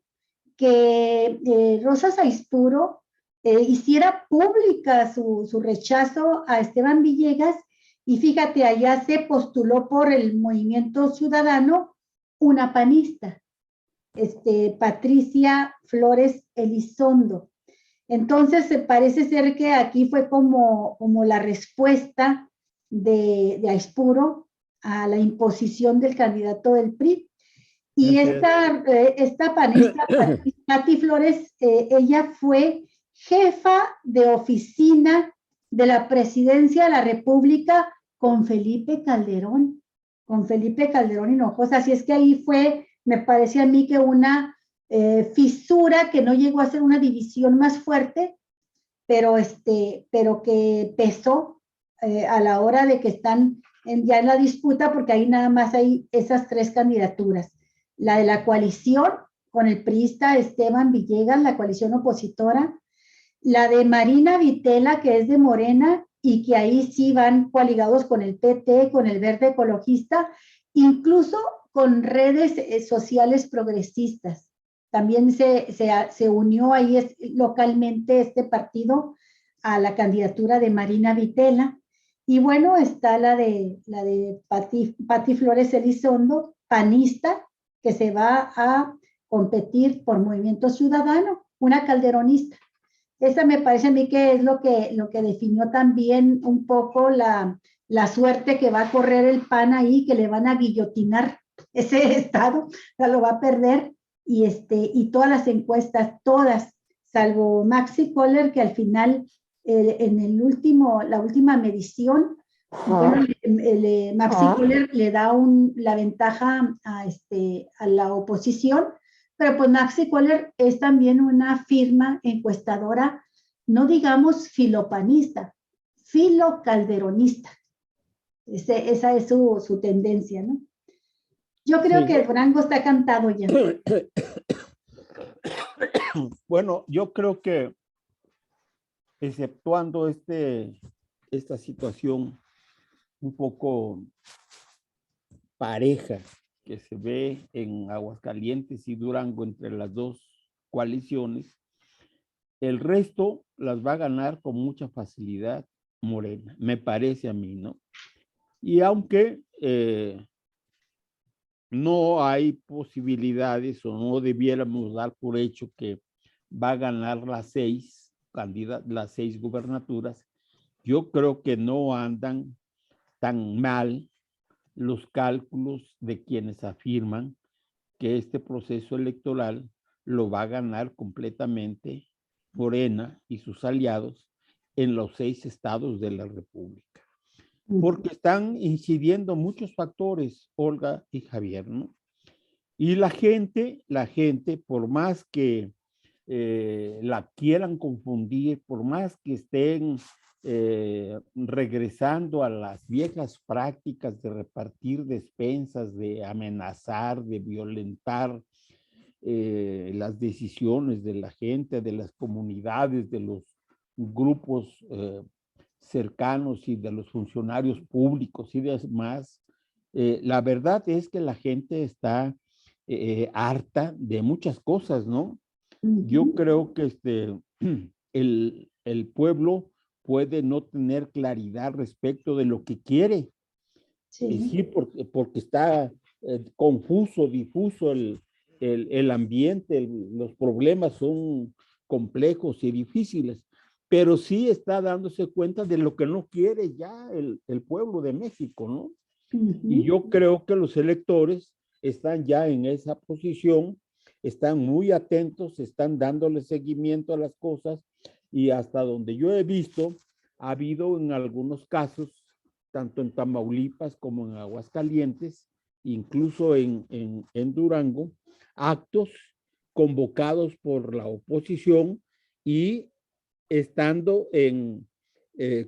que Rosas Aispuro hiciera pública su rechazo a Esteban Villegas, y fíjate, allá se postuló por el Movimiento Ciudadano una panista, Patricia Flores Elizondo. Entonces, parece ser que aquí fue como la respuesta de Aispuro a la imposición del candidato del PRI. Y Así es. esta panista, Pati Flores, ella fue jefa de oficina de la presidencia de la República con Felipe Calderón Hinojosa. Así es que ahí fue, me parecía a mí que una fisura que no llegó a ser una división más fuerte, pero que pesó a la hora de que están ya en la disputa, porque ahí nada más hay esas tres candidaturas. La de la coalición con el priista Esteban Villegas, la coalición opositora, la de Marina Vitela, que es de Morena, y que ahí sí van coaligados con el PT, con el Verde Ecologista, incluso con redes sociales progresistas. También se unió ahí localmente este partido a la candidatura de Marina Vitela. Y bueno, está la de Pati Flores Elizondo, panista, que se va a competir por Movimiento Ciudadano, una calderonista. Esa me parece a mí que es lo que definió también un poco la suerte que va a correr el PAN ahí, que le van a guillotinar ese estado, o sea, lo va a perder, y todas las encuestas, todas, salvo Maxi Coller, que al final, la última medición, bueno, Maxi Coller le da la ventaja a la oposición, pero pues Maxi Coller es también una firma encuestadora, no digamos filopanista, filocalderonista. Esa es su tendencia, ¿no? Yo creo que Durango está cantado ya. Bueno, yo creo que exceptuando esta situación un poco pareja que se ve en Aguascalientes y Durango entre las dos coaliciones, el resto las va a ganar con mucha facilidad Morena, me parece a mí, ¿no? Y aunque no hay posibilidades o no debiéramos dar por hecho que va a ganar las 6 gubernaturas, yo creo que no andan tan mal los cálculos de quienes afirman que este proceso electoral lo va a ganar completamente Morena y sus aliados en los 6 estados de la República. Porque están incidiendo muchos factores, Olga y Javier, ¿no? Y la gente, por más que la quieran confundir, por más que estén regresando a las viejas prácticas de repartir despensas, de amenazar, de violentar las decisiones de la gente, de las comunidades, de los grupos cercanos y de los funcionarios públicos y demás, la verdad es que la gente está harta de muchas cosas, ¿no? Yo creo que el pueblo puede no tener claridad respecto de lo que quiere. Sí, porque está confuso, difuso el ambiente, los problemas son complejos y difíciles, pero sí está dándose cuenta de lo que no quiere ya el pueblo de México, ¿no? Y yo creo que los electores están ya en esa posición, están muy atentos, están dándole seguimiento a las cosas, y hasta donde yo he visto, ha habido en algunos casos, tanto en Tamaulipas como en Aguascalientes, incluso en Durango, actos convocados por la oposición y estando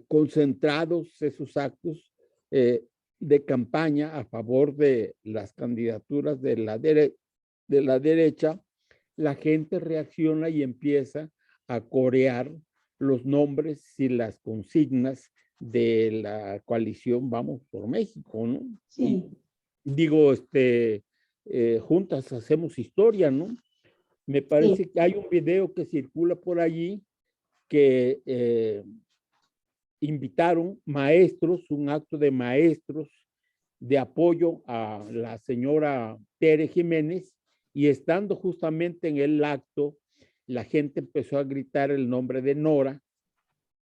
concentrados esos actos de campaña a favor de las candidaturas de la derecha, la gente reacciona y empieza a corear los nombres y las consignas de la coalición Vamos por México, ¿no? Sí. Y digo, juntas hacemos historia, ¿no? Me parece que hay un video que circula por allí que invitaron maestros, un acto de maestros de apoyo a la señora Tere Jiménez, y estando justamente en el acto, la gente empezó a gritar el nombre de Nora,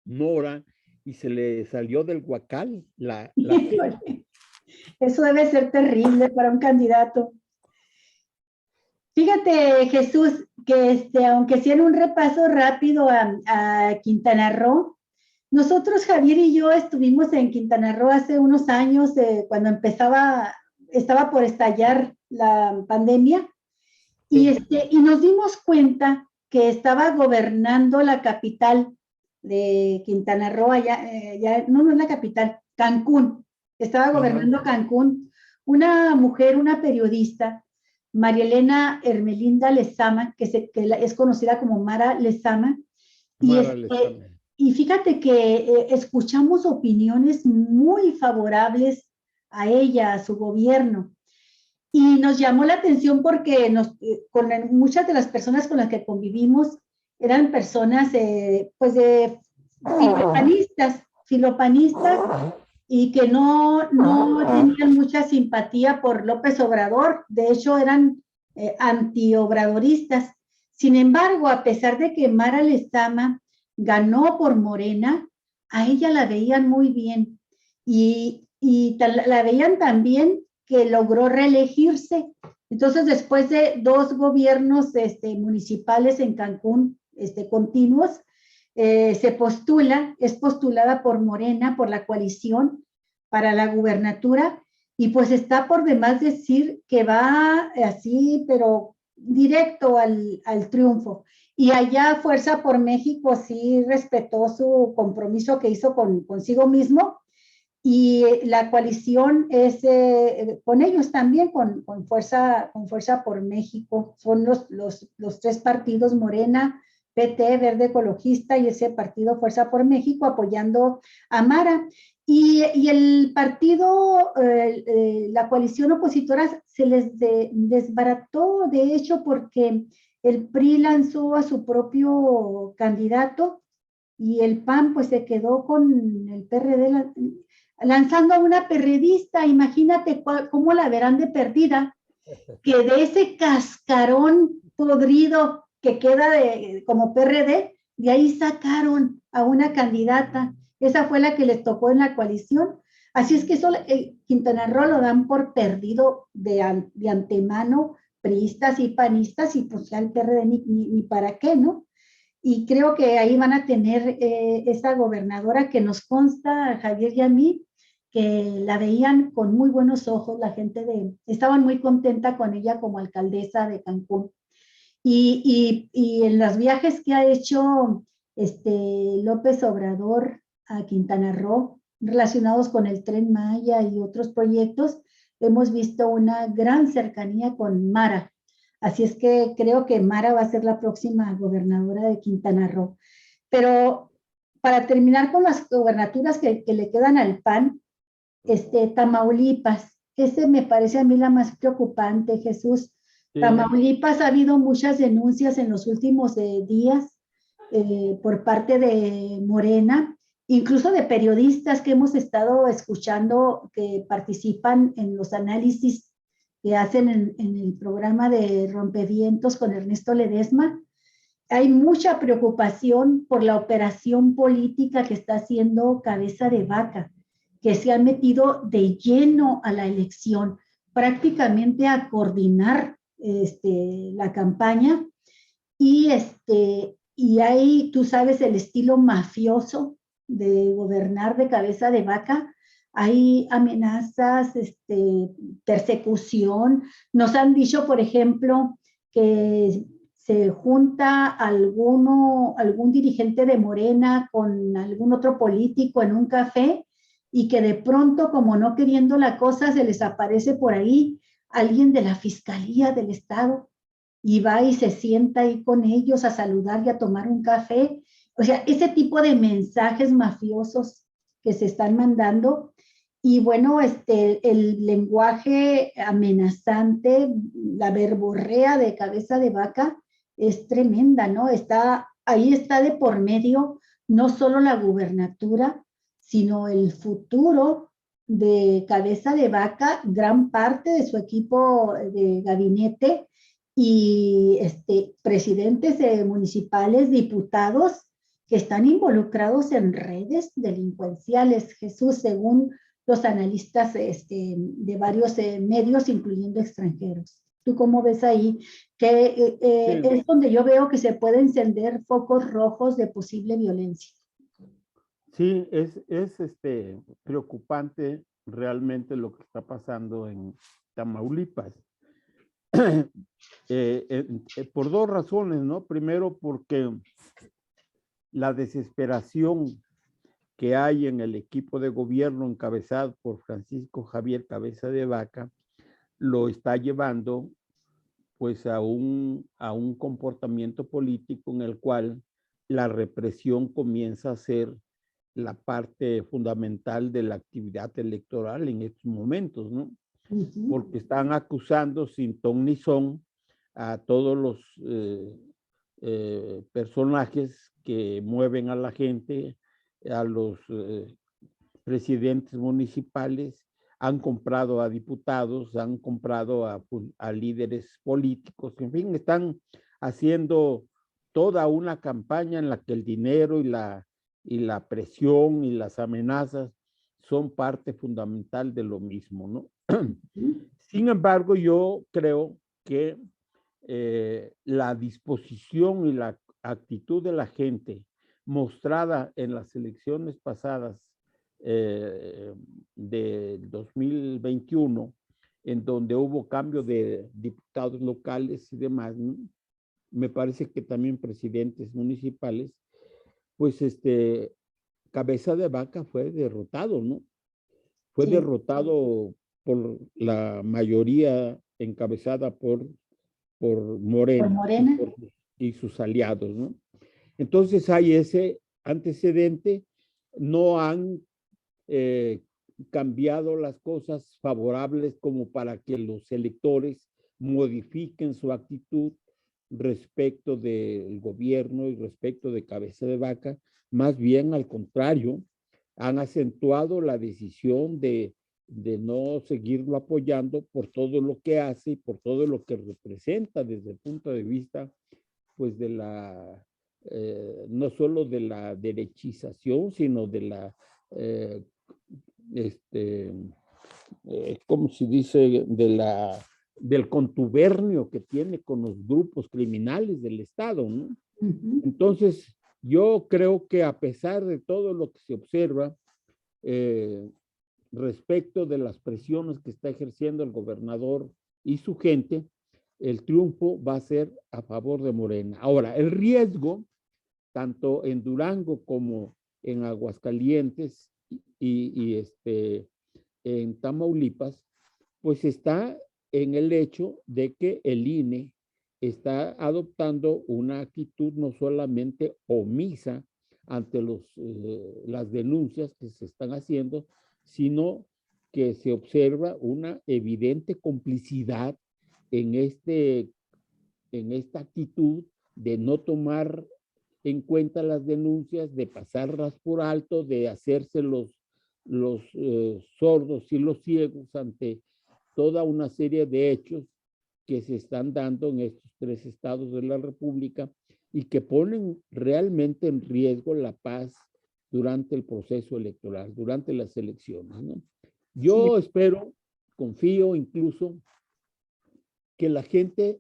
Nora, y se le salió del huacal la gente. Eso debe ser terrible para un candidato. Fíjate, Jesús, que aunque sea en un repaso rápido a Quintana Roo, nosotros, Javier y yo, estuvimos en Quintana Roo hace unos años, cuando estaba por estallar la pandemia, y nos dimos cuenta que estaba gobernando la capital de Quintana Roo, no es la capital, Cancún, estaba gobernando Cancún, una mujer, una periodista, María Elena Hermelinda Lezama, que es conocida como Mara Lezama, y fíjate que escuchamos opiniones muy favorables a ella, a su gobierno. Y nos llamó la atención porque con muchas de las personas con las que convivimos eran personas pues de filopanistas y que no tenían mucha simpatía por López Obrador. De hecho, eran antiobradoristas. Sin embargo, a pesar de que Mara Lezama ganó por Morena, a ella la veían muy bien y la veían también que logró reelegirse. Entonces, después de 2 gobiernos municipales en Cancún continuos, es postulada por Morena, por la coalición para la gubernatura, y pues está por demás decir que va así, pero directo al triunfo. Y allá Fuerza por México sí respetó su compromiso que hizo consigo mismo, y la coalición es con ellos también, con Fuerza por México. Son los 3 partidos, Morena, PT, Verde Ecologista, y ese partido Fuerza por México, apoyando a Mara. Y el partido, la coalición opositora, se les desbarató, de hecho, porque el PRI lanzó a su propio candidato y el PAN pues se quedó con el PRD lanzando a una perredista. Imagínate cómo la verán de perdida, que de ese cascarón podrido que queda como PRD, de ahí sacaron a una candidata. Esa fue la que les tocó en la coalición. Así es que eso Quintana Roo lo dan por perdido de antemano, priistas y panistas, y pues ya el PRD ni para qué, ¿no? Y creo que ahí van a tener esa gobernadora que nos consta, a Javier y a mí, que la veían con muy buenos ojos, estaban muy contenta con ella como alcaldesa de Cancún. Y en los viajes que ha hecho López Obrador a Quintana Roo, relacionados con el Tren Maya y otros proyectos, hemos visto una gran cercanía con Mara. Así es que creo que Mara va a ser la próxima gobernadora de Quintana Roo. Pero para terminar con las gobernaturas que le quedan al PAN, Tamaulipas, ese me parece a mí la más preocupante, Jesús. Sí. Tamaulipas ha habido muchas denuncias en los últimos días por parte de Morena, incluso de periodistas que hemos estado escuchando que participan en los análisis que hacen en el programa de Rompevientos con Ernesto Ledesma. Hay mucha preocupación por la operación política que está haciendo Cabeza de Vaca, que se ha metido de lleno a la elección, prácticamente a coordinar la campaña, y hay, tú sabes, el estilo mafioso de gobernar de Cabeza de Vaca. Hay amenazas, persecución. Nos han dicho, por ejemplo, que se junta algún dirigente de Morena con algún otro político en un café, y que de pronto, como no queriendo la cosa, se les aparece por ahí alguien de la Fiscalía del Estado y va y se sienta ahí con ellos a saludar y a tomar un café. O sea, ese tipo de mensajes mafiosos que se están mandando. Y bueno, el lenguaje amenazante, la verborrea de Cabeza de Vaca es tremenda, ¿no? Ahí está de por medio no solo la gubernatura, sino el futuro de Cabeza de Vaca, gran parte de su equipo de gabinete, y presidentes municipales, diputados que están involucrados en redes delincuenciales, Jesús, según los analistas de varios medios, incluyendo extranjeros. ¿Tú cómo ves ahí? Que Sí. es donde yo veo que se pueden encender focos rojos de posible violencia. Sí, es preocupante realmente lo que está pasando en Tamaulipas. Por dos razones, ¿no? Primero, porque la desesperación que hay en el equipo de gobierno encabezado por Francisco Javier Cabeza de Vaca lo está llevando pues a un comportamiento político en el cual la represión comienza a ser la parte fundamental de la actividad electoral en estos momentos, ¿no? Porque están acusando sin ton ni son a todos los personajes que mueven a la gente, a los presidentes municipales, han comprado a diputados, han comprado a líderes políticos, en fin, están haciendo toda una campaña en la que el dinero y la presión y las amenazas son parte fundamental de lo mismo, ¿no? Sin embargo, yo creo que la disposición y la actitud de la gente mostrada en las elecciones pasadas de 2021, en donde hubo cambio de diputados locales y demás, ¿no? Me parece que también presidentes municipales, pues Cabeza de Vaca fue derrotado, ¿no? Fue derrotado por la mayoría encabezada por Morena, ¿Por Morena? y sus aliados, ¿no? Entonces hay ese antecedente, no han cambiado las cosas favorables como para que los electores modifiquen su actitud respecto del gobierno y respecto de Cabeza de Vaca, más bien al contrario, han acentuado la decisión de no seguirlo apoyando por todo lo que hace y por todo lo que representa desde el punto de vista, pues, de la, no solo de la derechización, sino de la, ¿cómo se dice? Del contubernio que tiene con los grupos criminales del Estado, ¿no? Entonces, yo creo que a pesar de todo lo que se observa, respecto de las presiones que está ejerciendo el gobernador y su gente, el triunfo va a ser a favor de Morena. Ahora, el riesgo, tanto en Durango como en Aguascalientes y en Tamaulipas, pues está en el hecho de que el INE está adoptando una actitud no solamente omisa ante las denuncias que se están haciendo, sino que se observa una evidente complicidad en esta actitud de no tomar en cuenta las denuncias, de pasarlas por alto, de hacerse los sordos y los ciegos ante toda una serie de hechos que se están dando en estos tres estados de la República y que ponen realmente en riesgo la paz durante el proceso electoral, durante las elecciones, ¿no? Yo espero, confío incluso, que la gente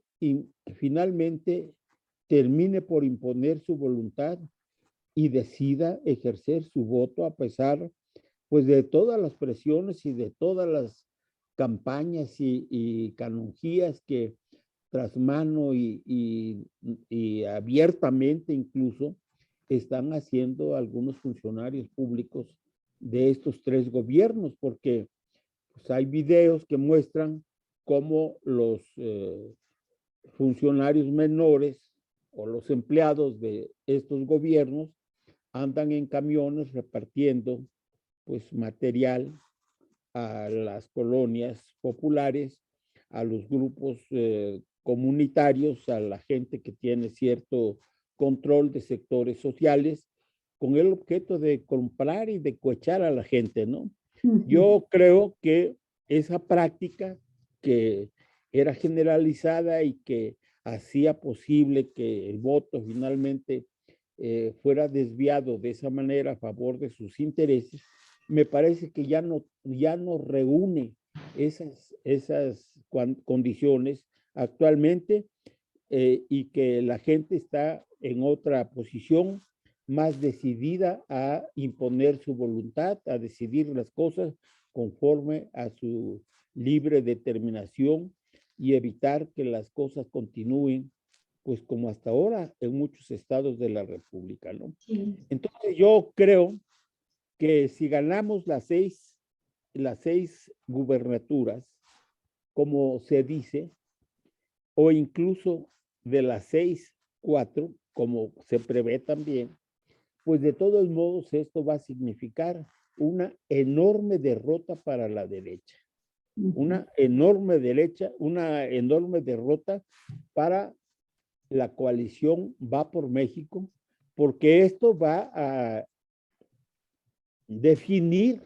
finalmente termine por imponer su voluntad y decida ejercer su voto a pesar, pues, de todas las presiones y de todas las campañas y canonjías que tras mano y abiertamente incluso están haciendo algunos funcionarios públicos de estos tres gobiernos, porque pues, hay videos que muestran cómo los funcionarios menores o los empleados de estos gobiernos andan en camiones repartiendo pues material a las colonias populares, a los grupos comunitarios, a la gente que tiene cierto control de sectores sociales, con el objeto de comprar y de cohechar a la gente, ¿no? Yo creo que esa práctica que era generalizada y que hacía posible que el voto finalmente fuera desviado de esa manera a favor de sus intereses, me parece que ya no reúne esas condiciones actualmente, y que la gente está en otra posición más decidida a imponer su voluntad, a decidir las cosas conforme a su libre determinación y evitar que las cosas continúen pues como hasta ahora en muchos estados de la República, ¿no? Sí. Entonces yo creo que si ganamos las seis gubernaturas, como se dice, o incluso de las 6, 4, como se prevé también, pues de todos modos esto va a significar una enorme derrota para la derecha, una enorme derrota para la coalición Va por México, porque esto va a definir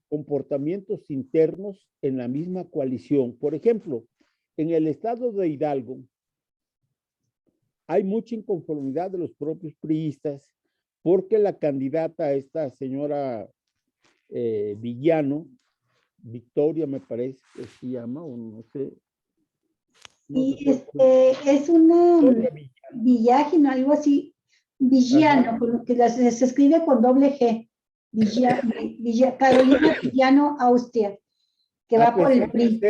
comportamientos internos en la misma coalición. Por ejemplo, en el estado de Hidalgo hay mucha inconformidad de los propios priistas porque la candidata, esta señora Villano, Victoria me parece que se llama, o no sé. No Y sé es una Victoria Villagino, algo así, Villano, se escribe con doble G. Carolina Villano Austria, que va por el PRI.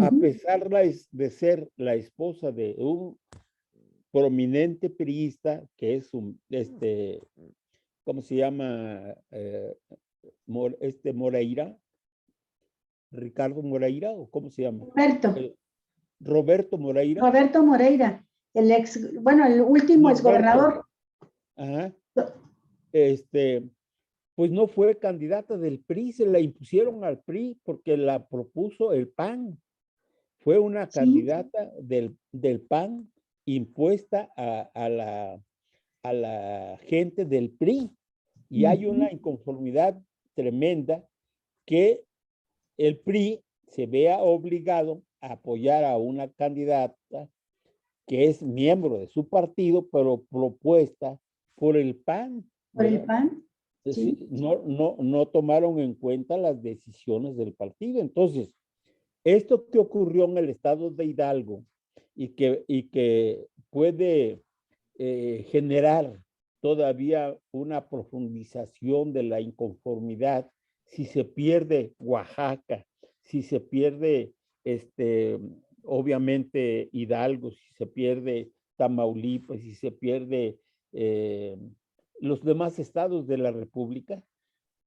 A pesar de ser la esposa de un prominente priista que es ¿cómo se llama? Moreira, Ricardo Moreira, ¿o cómo se llama? Roberto Moreira. Roberto Moreira, el último exgobernador. Ajá. Pues no fue candidata del PRI, se la impusieron al PRI porque la propuso el PAN. Fue una candidata del PAN impuesta a la gente del PRI. Y hay una inconformidad tremenda que el PRI se vea obligado a apoyar a una candidata que es miembro de su partido, pero propuesta por el PAN. ¿Por el PAN? Sí. No tomaron en cuenta las decisiones del partido. Entonces, esto que ocurrió en el estado de Hidalgo y que puede generar todavía una profundización de la inconformidad si se pierde Oaxaca, si se pierde obviamente Hidalgo, si se pierde Tamaulipas, si se pierde los demás estados de la República,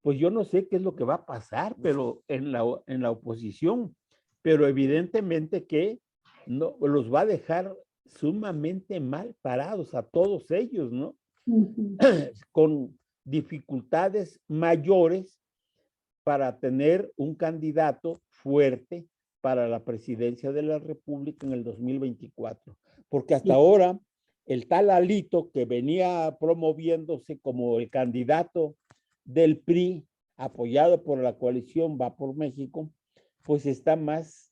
pues yo no sé qué es lo que va a pasar, pero en la oposición, pero evidentemente que no los va a dejar sumamente mal parados a todos ellos, ¿no? Con dificultades mayores para tener un candidato fuerte para la presidencia de la República en el 2024. Porque hasta ahora, el tal Alito, que venía promoviéndose como el candidato del PRI, apoyado por la coalición Va por México, pues está más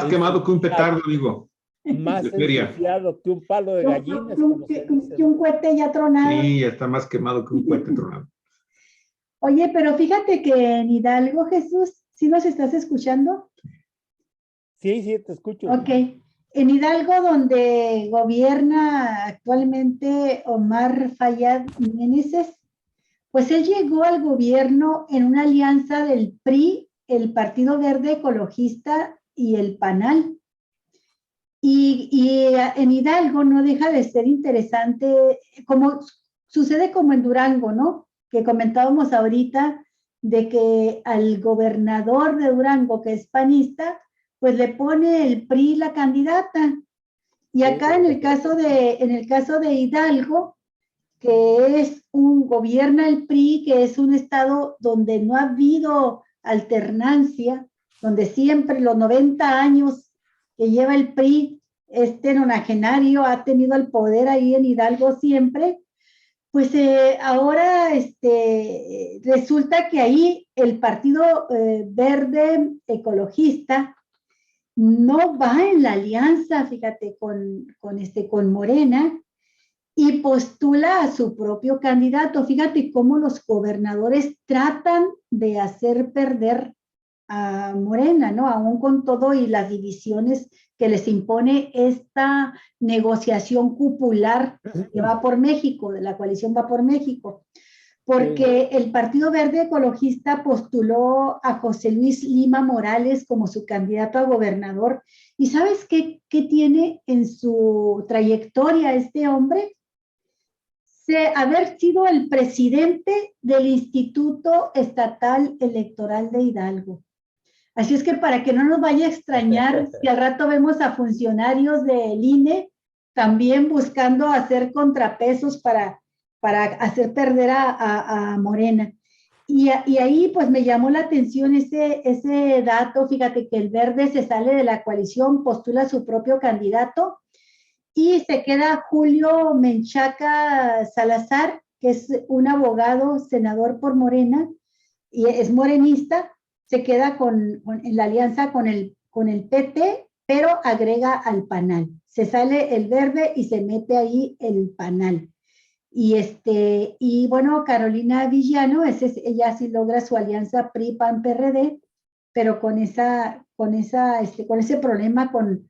quemado que un petardo, amigo. Más ensuciado que un palo de gallinas. Que un cohete ya tronado. Sí, está más quemado que un cohete tronado. Oye, pero fíjate que en Hidalgo, Jesús, ¿sí nos estás escuchando? Sí, te escucho. Ok. En Hidalgo, donde gobierna actualmente Omar Fayad Meneses, pues él llegó al gobierno en una alianza del PRI, el Partido Verde Ecologista y el PANAL. Y en Hidalgo no deja de ser interesante, como sucede como en Durango, ¿no? Que comentábamos ahorita de que al gobernador de Durango, que es panista, pues le pone el PRI la candidata. Y acá en el caso de Hidalgo, que gobierna el PRI, que es un estado donde no ha habido alternancia, donde siempre los 90 años que lleva el PRI, nonagenario, ha tenido el poder ahí en Hidalgo siempre, Pues ahora resulta que ahí el Partido Verde Ecologista no va en la alianza, fíjate, con Morena y postula a su propio candidato. Fíjate cómo los gobernadores tratan de hacer perder a Morena, ¿no? Aún con todo y las divisiones que les impone esta negociación cupular que va por México, de la coalición va por México, porque el Partido Verde Ecologista postuló a José Luis Lima Morales como su candidato a gobernador. ¿Y sabes qué tiene en su trayectoria este hombre? Haber sido el presidente del Instituto Estatal Electoral de Hidalgo. Así es que para que no nos vaya a extrañar si al rato vemos a funcionarios del INE también buscando hacer contrapesos para hacer perder a Morena. Y ahí pues me llamó la atención ese dato, fíjate que el Verde se sale de la coalición, postula a su propio candidato y se queda Julio Menchaca Salazar, que es un abogado, senador por Morena, y es morenista, se queda en la alianza con el PT, pero agrega al PANAL. Se sale el Verde y se mete ahí el PANAL. Y bueno, Carolina Villano, ella sí logra su alianza PRI-PAN-PRD, pero con ese problema con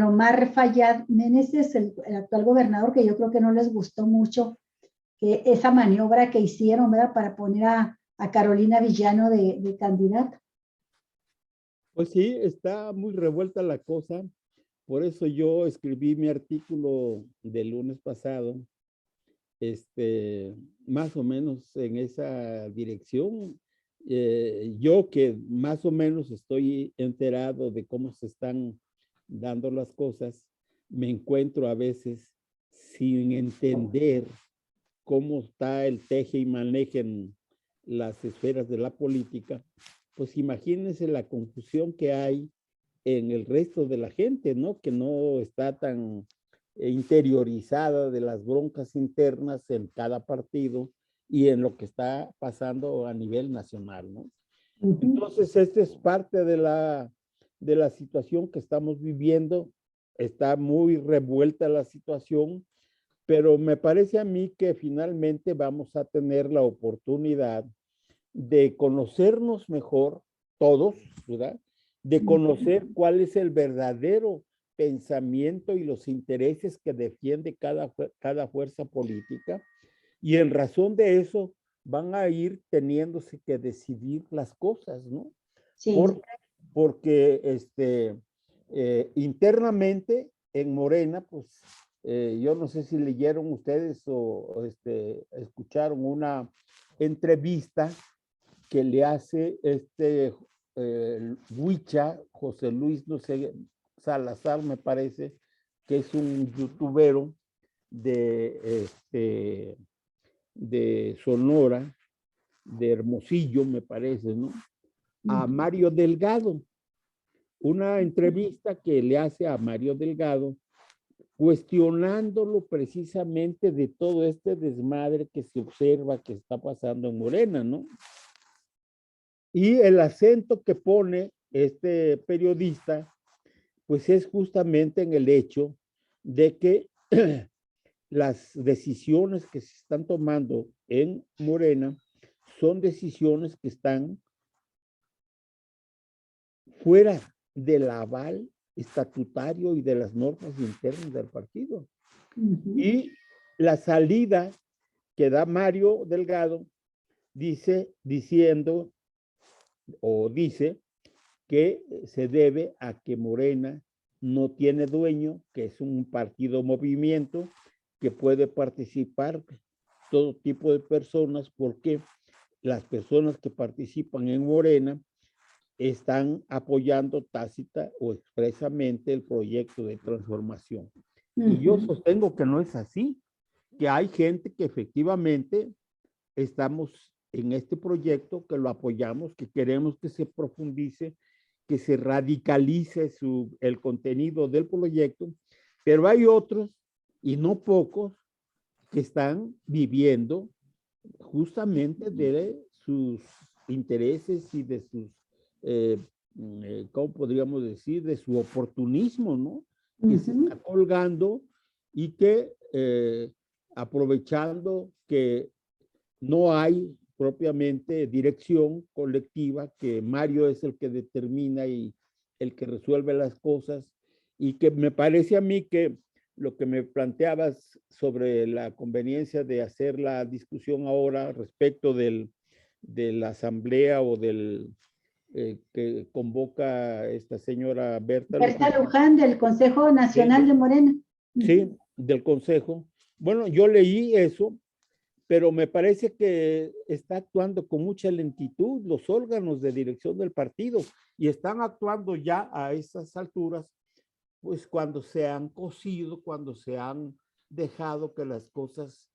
Omar Fayad Meneses, el actual gobernador, que yo creo que no les gustó mucho que esa maniobra que hicieron, ¿verdad? Para poner a Carolina Villano de candidata. Pues sí, está muy revuelta la cosa. Por eso yo escribí mi artículo del lunes pasado, más o menos en esa dirección. Yo que más o menos estoy enterado de cómo se están dando las cosas, me encuentro a veces sin entender cómo está el teje y maneje en las esferas de la política. Pues imagínense la confusión que hay en el resto de la gente, ¿no? Que no está tan interiorizada de las broncas internas en cada partido y en lo que está pasando a nivel nacional, ¿no? Entonces, esta es parte de la situación que estamos viviendo. Está muy revuelta la situación, pero me parece a mí que finalmente vamos a tener la oportunidad de conocernos mejor todos, ¿verdad? De conocer cuál es el verdadero pensamiento y los intereses que defiende cada fuerza política, y en razón de eso van a ir teniéndose que decidir las cosas, ¿no? Sí. Porque internamente en Morena, pues yo no sé si leyeron ustedes o escucharon una entrevista que le hace Huicha, José Luis, no sé, Salazar, me parece, que es un youtubero de Sonora, de Hermosillo, me parece, ¿no? A Mario Delgado. Una entrevista que le hace a Mario Delgado, cuestionándolo precisamente de todo este desmadre que se observa que está pasando en Morena, ¿no? Y el acento que pone este periodista, pues es justamente en el hecho de que las decisiones que se están tomando en Morena son decisiones que están fuera del aval estatutario y de las normas internas del partido. Y la salida que da Mario Delgado dice que se debe a que Morena no tiene dueño, que es un partido movimiento que puede participar todo tipo de personas, porque las personas que participan en Morena están apoyando tácita o expresamente el proyecto de transformación. Y yo sostengo que no es así, que hay gente que efectivamente estamos en este proyecto, que lo apoyamos, que queremos que se profundice, que se radicalice el contenido del proyecto, pero hay otros, y no pocos, que están viviendo justamente de sus intereses y de sus, ¿cómo podríamos decir? De su oportunismo, ¿no? Que se está colgando y que aprovechando que no hay propiamente dirección colectiva, que Mario es el que determina y el que resuelve las cosas, y que me parece a mí que lo que me planteabas sobre la conveniencia de hacer la discusión ahora respecto de la asamblea o del que convoca esta señora Berta Luján, del Consejo Nacional de Morena. Sí, del Consejo. Bueno, yo leí eso, pero me parece que está actuando con mucha lentitud los órganos de dirección del partido y están actuando ya a estas alturas, pues cuando se han cocido, cuando se han dejado que las cosas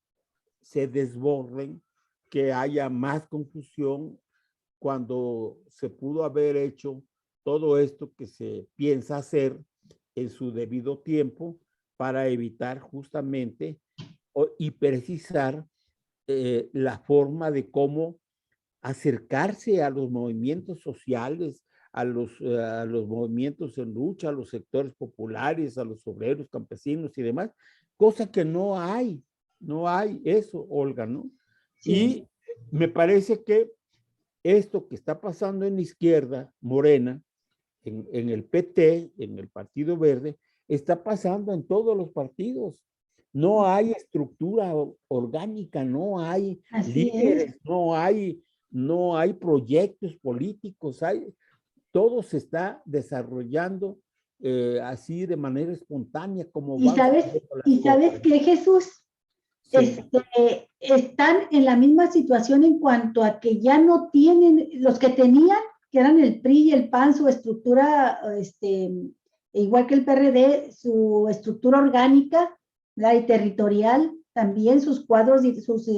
se desborden, que haya más confusión, cuando se pudo haber hecho todo esto que se piensa hacer en su debido tiempo para evitar justamente y precisar la forma de cómo acercarse a los movimientos sociales, a los movimientos en lucha, a los sectores populares, a los obreros, campesinos y demás, cosa que no hay eso, Olga, ¿no? Sí. Y me parece que esto que está pasando en la izquierda, Morena, en el PT, en el Partido Verde, está pasando en todos los partidos. No hay estructura orgánica, no hay líderes, no hay proyectos políticos, todo se está desarrollando así de manera espontánea. Como ¿Y sabes qué, Jesús? Sí. Están en la misma situación en cuanto a que ya no tienen, los que tenían, que eran el PRI y el PAN, su estructura, igual que el PRD, su estructura orgánica, y territorial, también sus cuadros y sus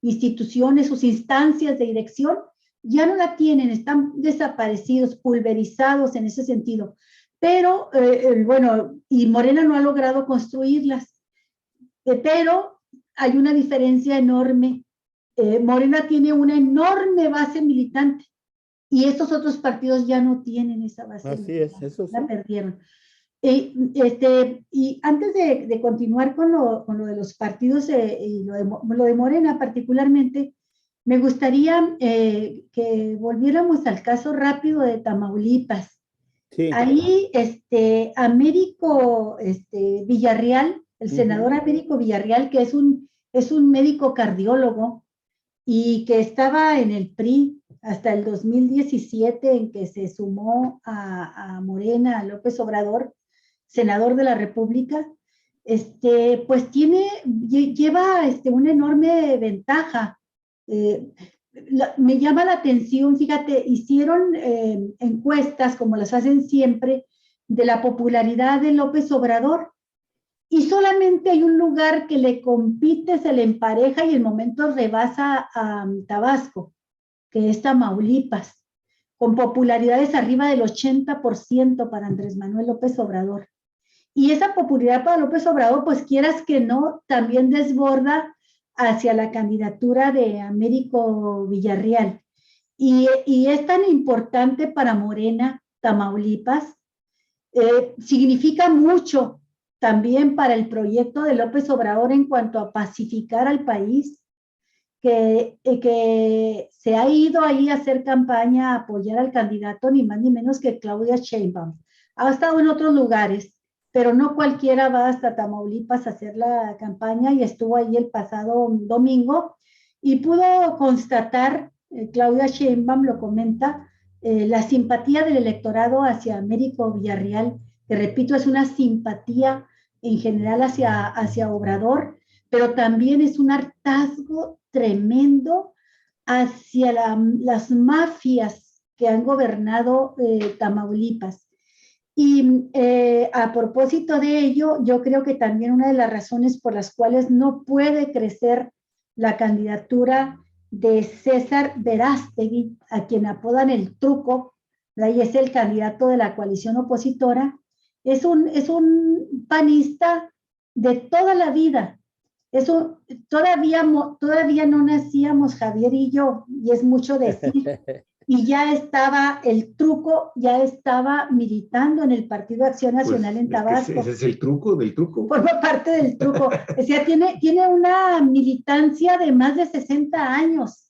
instituciones, sus instancias de dirección, ya no la tienen, están desaparecidos, pulverizados en ese sentido. Pero, bueno, y Morena no ha logrado construirlas, pero hay una diferencia enorme. Morena tiene una enorme base militante y estos otros partidos ya no tienen esa base. Así es, eso sí. La perdieron. Y antes de continuar con lo de los partidos y lo de Morena particularmente, me gustaría que volviéramos al caso rápido de Tamaulipas. Sí. Ahí, Américo Villarreal, el senador Américo Villarreal, que es un médico cardiólogo y que estaba en el PRI hasta el 2017, en que se sumó a Morena, a López Obrador, senador de la República, pues lleva una enorme ventaja. Me llama la atención, fíjate, hicieron encuestas, como las hacen siempre, de la popularidad de López Obrador, y solamente hay un lugar que le compite, se le empareja y en momentos rebasa a Tabasco, que es Tamaulipas, con popularidades arriba del 80% para Andrés Manuel López Obrador. Y esa popularidad para López Obrador, pues quieras que no, también desborda hacia la candidatura de Américo Villarreal. Y es tan importante para Morena, Tamaulipas, significa mucho también para el proyecto de López Obrador en cuanto a pacificar al país, que se ha ido ahí a hacer campaña, a apoyar al candidato, ni más ni menos que Claudia Sheinbaum. Ha estado en otros lugares, pero no cualquiera va hasta Tamaulipas a hacer la campaña, y estuvo ahí el pasado domingo y pudo constatar, Claudia Sheinbaum lo comenta, la simpatía del electorado hacia Américo Villarreal, que repito, es una simpatía en general hacia Obrador, pero también es un hartazgo tremendo hacia las mafias que han gobernado Tamaulipas. Y a propósito de ello, yo creo que también una de las razones por las cuales no puede crecer la candidatura de César Verástegui, a quien apodan el Truco, y es el candidato de la coalición opositora, es un panista de toda la vida, Eso todavía no nacíamos Javier y yo, y es mucho decir. Y ya estaba el truco, ya estaba militando en el Partido Acción Nacional en Tabasco. Ese es el truco del truco. Forma parte del truco. O sea, tiene una militancia de más de 60 años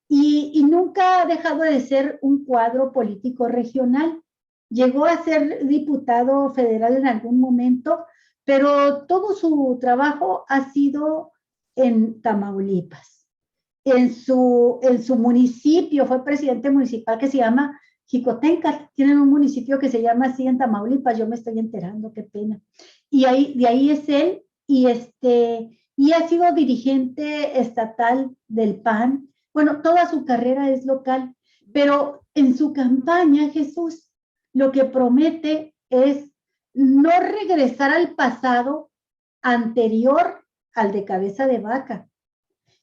y nunca ha dejado de ser un cuadro político regional. Llegó a ser diputado federal en algún momento, pero todo su trabajo ha sido en Tamaulipas. En su municipio, fue presidente municipal que se llama Jicotenca, tienen un municipio que se llama así en Tamaulipas, yo me estoy enterando, qué pena. Y de ahí es él, y ha sido dirigente estatal del PAN. Bueno, toda su carrera es local, pero en su campaña, Jesús, lo que promete es no regresar al pasado anterior al de Cabeza de Vaca.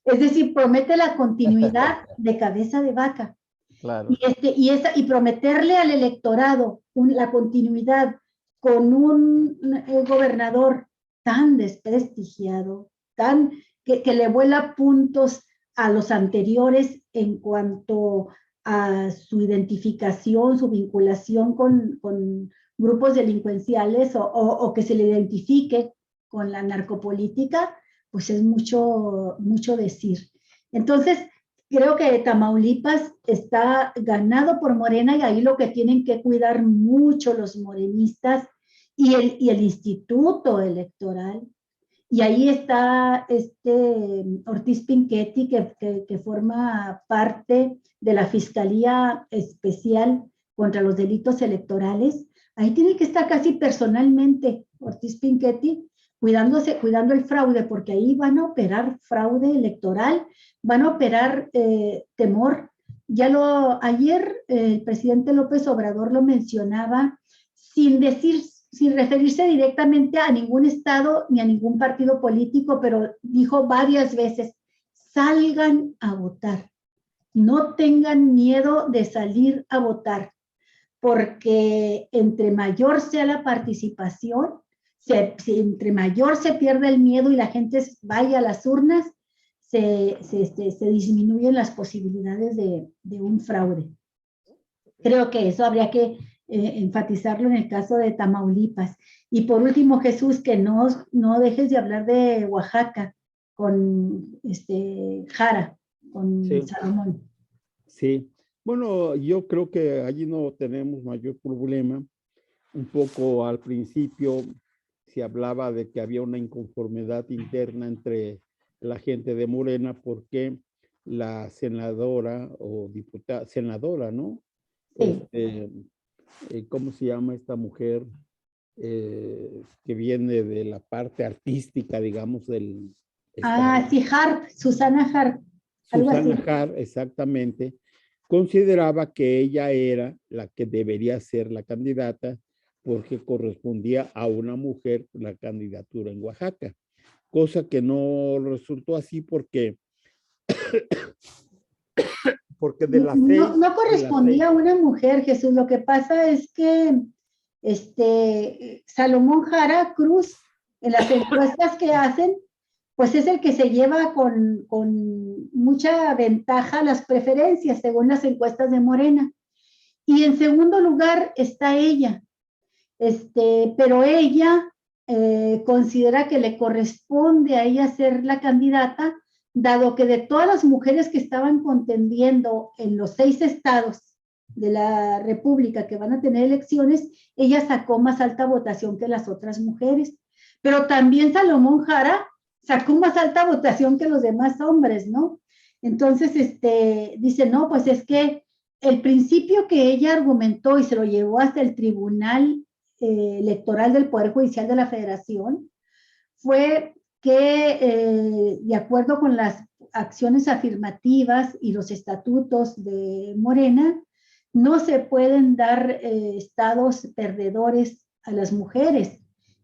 Es decir, promete la continuidad de Cabeza de Vaca. Claro. Y prometerle al electorado la continuidad con un gobernador tan desprestigiado, que le vuela puntos a los anteriores en cuanto a su identificación, su vinculación con grupos delincuenciales o que se le identifique con la narcopolítica, pues es mucho decir. Entonces, creo que Tamaulipas está ganado por Morena y ahí lo que tienen que cuidar mucho los morenistas y el instituto electoral. Y ahí está Ortiz Pinchetti, que forma parte de la Fiscalía Especial contra los Delitos Electorales. Ahí tiene que estar casi personalmente Ortiz Pinchetti, cuidando el fraude, porque ahí van a operar fraude electoral, van a operar temor. Ayer el presidente López Obrador lo mencionaba sin referirse directamente a ningún estado ni a ningún partido político, pero dijo varias veces, salgan a votar, no tengan miedo de salir a votar, porque entre mayor sea la participación, entre mayor se pierde el miedo y la gente vaya a las urnas, se disminuyen las posibilidades de un fraude. Creo que eso habría que enfatizarlo en el caso de Tamaulipas. Y por último, Jesús, que no dejes de hablar de Oaxaca con Jara, con Sí. Salomón. Sí, bueno, yo creo que allí no tenemos mayor problema. Un poco al principio se hablaba de que había una inconformidad interna entre la gente de Morena porque la senadora o diputada, senadora, ¿no? Sí. ¿Cómo se llama esta mujer que viene de la parte artística, digamos, del estado? Sí, Harp, Susana Harp. Susana Harp, exactamente, consideraba que ella era la que debería ser la candidata porque correspondía a una mujer la candidatura en Oaxaca, cosa que no resultó así porque de las seis... No correspondía a una mujer, Jesús. Lo que pasa es que Salomón Jara Cruz, en las encuestas que hacen, pues es el que se lleva con mucha ventaja las preferencias, según las encuestas de Morena. Y en segundo lugar está ella. Pero ella considera que le corresponde a ella ser la candidata, dado que de todas las mujeres que estaban contendiendo en los 6 estados de la República que van a tener elecciones, ella sacó más alta votación que las otras mujeres. Pero también Salomón Jara sacó más alta votación que los demás hombres, ¿no? Entonces, dice, no, pues es que el principio que ella argumentó y se lo llevó hasta el Tribunal Electoral del Poder Judicial de la Federación fue que, de acuerdo con las acciones afirmativas y los estatutos de Morena, no se pueden dar estados perdedores a las mujeres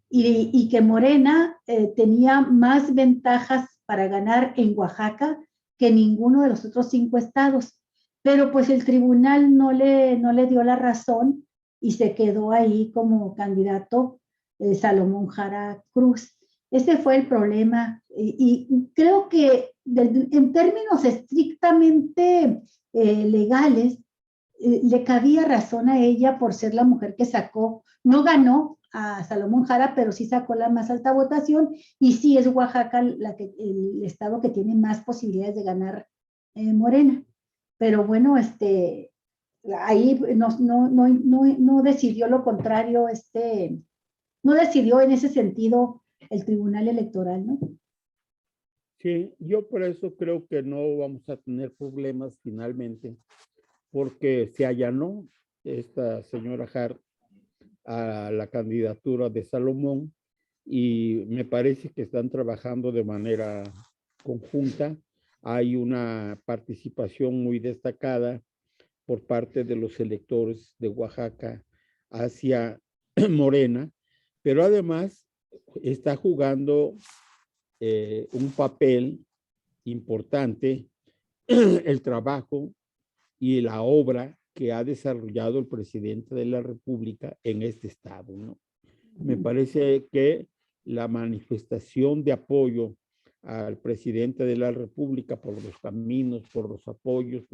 y que Morena tenía más ventajas para ganar en Oaxaca que ninguno de los otros 5 estados. Pero pues el tribunal no le dio la razón y se quedó ahí como candidato Salomón Jara Cruz. Ese fue el problema. Y creo que en términos estrictamente legales, le cabía razón a ella por ser la mujer que sacó, no ganó a Salomón Jara, pero sí sacó la más alta votación, y sí es Oaxaca el estado que tiene más posibilidades de ganar Morena. Pero bueno, ahí no decidió lo contrario, no decidió en ese sentido el Tribunal Electoral, ¿no? Sí, yo por eso creo que no vamos a tener problemas finalmente, porque se allanó esta señora Hart a la candidatura de Salomón y me parece que están trabajando de manera conjunta. Hay una participación muy destacada por parte de los electores de Oaxaca hacia Morena, pero además está jugando un papel importante el trabajo y la obra que ha desarrollado el presidente de la República en este estado, ¿no? Me parece que la manifestación de apoyo al presidente de la República por los caminos, por los apoyos,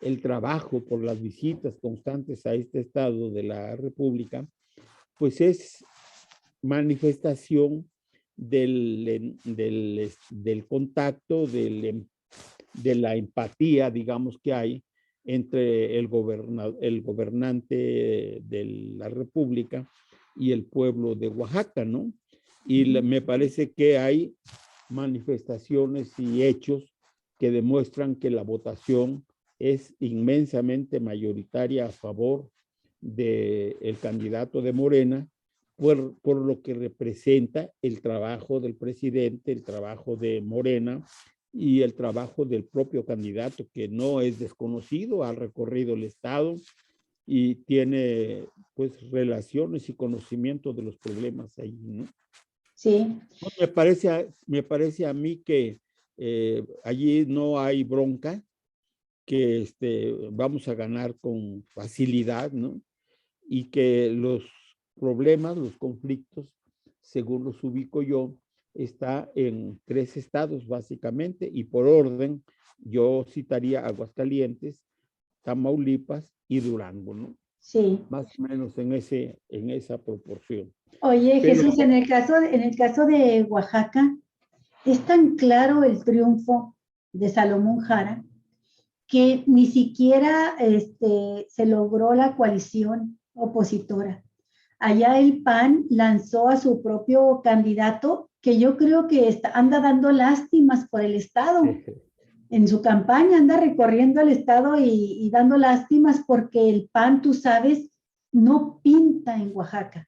el trabajo, por las visitas constantes a este estado de la República, pues es manifestación del contacto, de la empatía, digamos, que hay entre el gobernante de la República y el pueblo de Oaxaca, ¿no? Y me parece que hay manifestaciones y hechos que demuestran que la votación es inmensamente mayoritaria a favor del candidato de Morena, por lo que representa el trabajo del presidente, el trabajo de Morena y el trabajo del propio candidato, que no es desconocido, ha recorrido el estado y tiene pues relaciones y conocimiento de los problemas ahí, ¿no? Sí. Me parece a mí que allí no hay bronca, que vamos a ganar con facilidad, ¿no? Y que los problemas, los conflictos, según los ubico yo, está en 3 estados básicamente, y por orden yo citaría Aguascalientes, Tamaulipas y Durango, ¿no? Sí. Más o menos en esa proporción. Oye, Pero, Jesús, en el caso de Oaxaca, es tan claro el triunfo de Salomón Jara que ni siquiera se logró la coalición opositora. Allá el PAN lanzó a su propio candidato, que yo creo que anda dando lástimas por el estado. En su campaña anda recorriendo el estado y dando lástimas porque el PAN, tú sabes, no pinta en Oaxaca.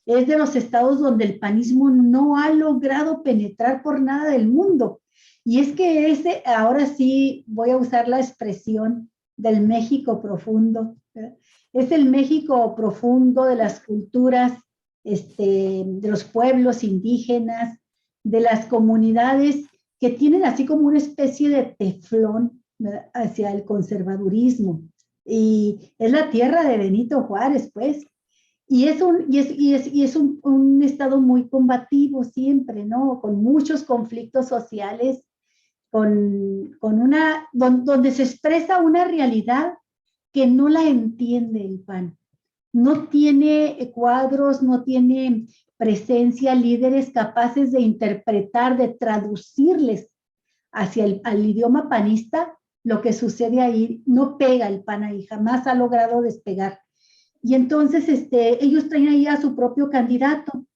Es de los estados donde el panismo no ha logrado penetrar por nada del mundo. Y es que ahora sí voy a usar la expresión del México profundo, ¿verdad? Es el México profundo de las culturas, de los pueblos indígenas, de las comunidades que tienen así como una especie de teflón, ¿verdad?, hacia el conservadurismo. Y es la tierra de Benito Juárez, pues. Y es un estado muy combativo siempre, ¿no? Con muchos conflictos sociales, donde se expresa una realidad que no la entiende el PAN. No tiene cuadros, no tiene presencia, líderes capaces de interpretar, de traducirles al idioma panista lo que sucede ahí. No pega el PAN ahí, jamás ha logrado despegar. Y entonces ellos traen ahí a su propio candidato.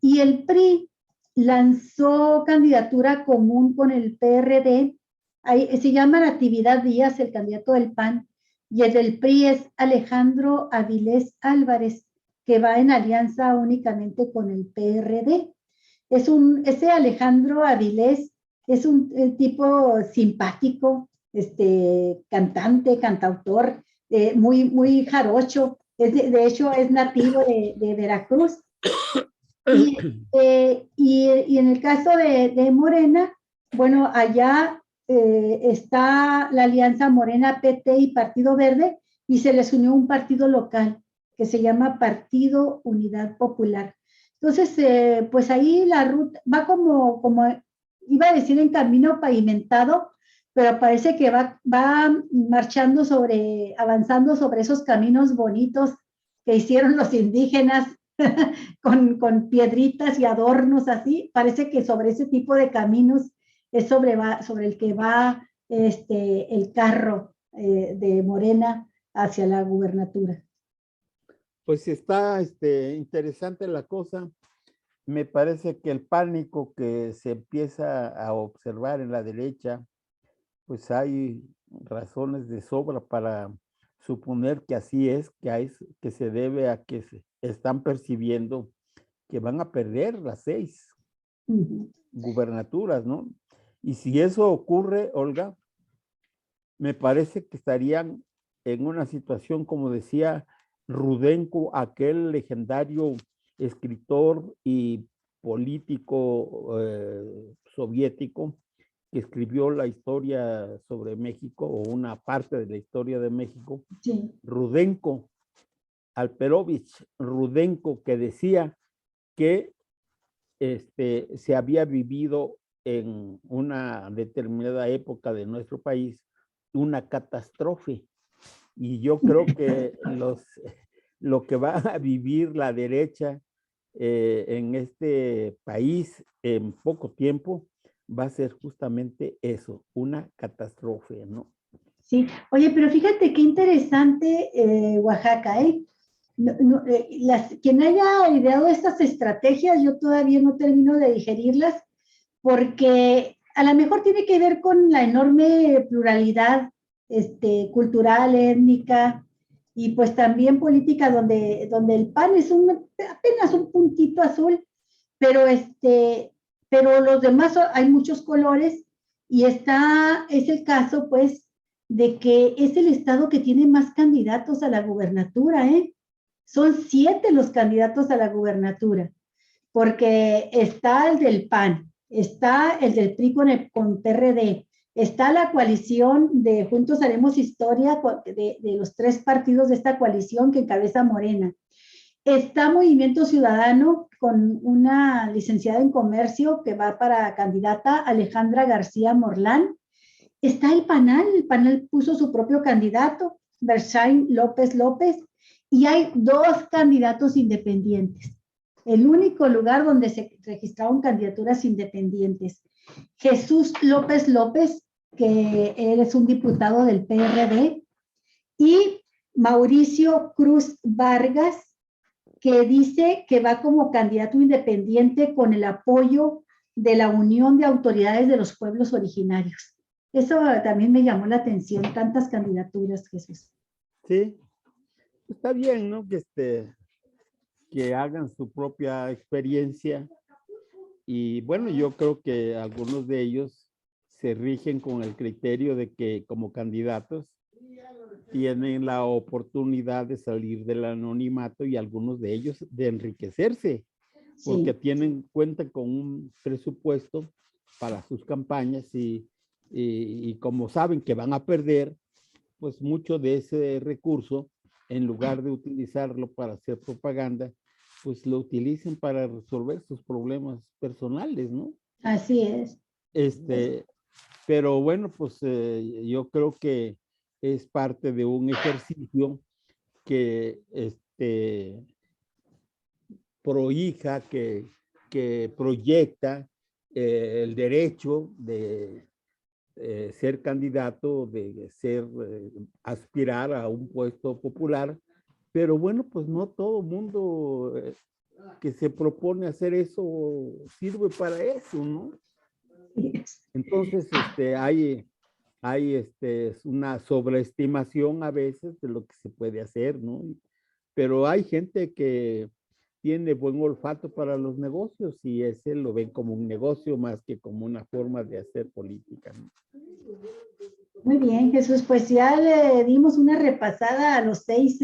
Y el PRI lanzó candidatura común con el PRD. Ahí, se llama Natividad Díaz, el candidato del PAN, y el del PRI es Alejandro Avilés Álvarez, que va en alianza únicamente con el PRD. Ese Alejandro Avilés es un tipo simpático, cantante, cantautor, muy, muy jarocho. De hecho, es nativo de Veracruz. Y en el caso de Morena, bueno, allá está la alianza Morena, PT y Partido Verde, y se les unió un partido local que se llama Partido Unidad Popular. Entonces, pues ahí la ruta va como iba a decir en camino pavimentado, pero parece que va marchando avanzando sobre esos caminos bonitos que hicieron los indígenas con piedritas y adornos así. Parece que sobre ese tipo de caminos es sobre el que va el carro de Morena hacia la gubernatura. Pues está interesante la cosa. Me parece que el pánico que se empieza a observar en la derecha, pues hay razones de sobra para suponer que así es, que se debe a que se están percibiendo que van a perder las 6 gubernaturas, ¿no? Y si eso ocurre, Olga, me parece que estarían en una situación, como decía Rudenko, aquel legendario escritor y político soviético que escribió la historia sobre México, o una parte de la historia de México, sí. Rudenko, Alperovich Rudenko, que decía que se había vivido en una determinada época de nuestro país una catástrofe. Y yo creo que lo que va a vivir la derecha en este país en poco tiempo va a ser justamente eso, una catástrofe, ¿no? Sí, oye, pero fíjate qué interesante Oaxaca, ¿eh? Quien haya ideado estas estrategias, yo todavía no termino de digerirlas, porque a lo mejor tiene que ver con la enorme pluralidad cultural, étnica y pues también política, donde el PAN es apenas un puntito azul, pero los demás hay muchos colores, y es el caso pues de que es el estado que tiene más candidatos a la gubernatura, ¿eh? Son 7 los candidatos a la gubernatura, porque está el del PAN, está el del PRI con PRD, está la coalición de Juntos Haremos Historia de los 3 partidos de esta coalición que encabeza Morena. Está Movimiento Ciudadano con una licenciada en comercio que va para candidata, Alejandra García Morlán. Está el PANAL puso su propio candidato, Bersain López López, y hay 2 candidatos independientes. El único lugar donde se registraron candidaturas independientes. Jesús López López, que él es un diputado del PRD, y Mauricio Cruz Vargas, que dice que va como candidato independiente con el apoyo de la Unión de Autoridades de los Pueblos Originarios. Eso también me llamó la atención, tantas candidaturas, Jesús. Sí, está bien, ¿no? Que hagan su propia experiencia. Y bueno, yo creo que algunos de ellos se rigen con el criterio de que como candidatos tienen la oportunidad de salir del anonimato, y algunos de ellos de enriquecerse, porque cuentan con un presupuesto para sus campañas, y como saben que van a perder, pues mucho de ese recurso, en lugar de utilizarlo para hacer propaganda, pues lo utilicen para resolver sus problemas personales, ¿no? Así es. Pero bueno, pues yo creo que es parte de un ejercicio que prohija, que proyecta el derecho de ser candidato, de aspirar a un puesto popular. Pero bueno, pues no todo mundo que se propone hacer eso sirve para eso, ¿no? Entonces, hay una sobreestimación a veces de lo que se puede hacer, ¿no? Pero hay gente que tiene buen olfato para los negocios, y ese lo ven como un negocio más que como una forma de hacer política, ¿no? Muy bien, Jesús, pues ya le dimos una repasada a los 6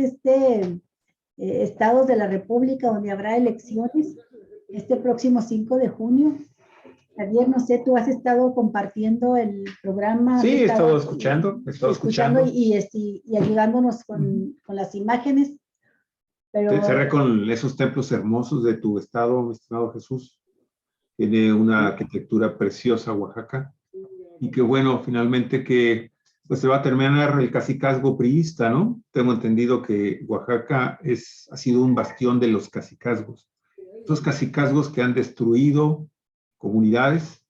estados de la República donde habrá elecciones este próximo 5 de junio. Javier, no sé, tú has estado compartiendo el programa. Sí, he estado escuchando. Y ayudándonos con las imágenes. pero Cerré con esos templos hermosos de tu estado, mi estimado Jesús. Tiene una arquitectura preciosa Oaxaca. Y qué bueno, finalmente, que pues se va a terminar el cacicazgo priista, ¿no? Tengo entendido que Oaxaca ha sido un bastión de los cacicazgos. Esos cacicazgos que han destruido comunidades,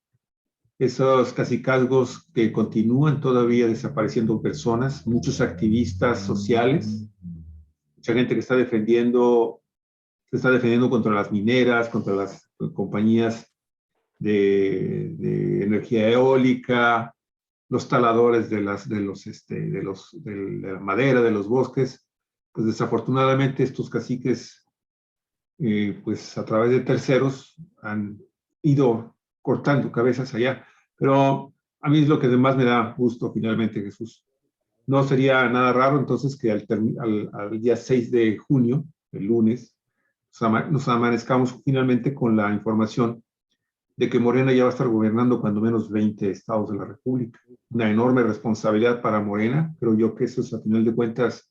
esos cacicazgos que continúan todavía desapareciendo personas, muchos activistas sociales, mucha gente que se está defendiendo contra las mineras, contra las compañías de energía eólica, los taladores de la madera, de los bosques. Pues desafortunadamente estos caciques, pues a través de terceros, han ido cortando cabezas allá. Pero a mí es lo que más me da gusto finalmente, Jesús. No sería nada raro entonces que al día 6 de junio, el lunes, nos amanezcamos finalmente con la información de que Morena ya va a estar gobernando cuando menos 20 estados de la República. Una enorme responsabilidad para Morena. Creo yo que eso es, a final de cuentas,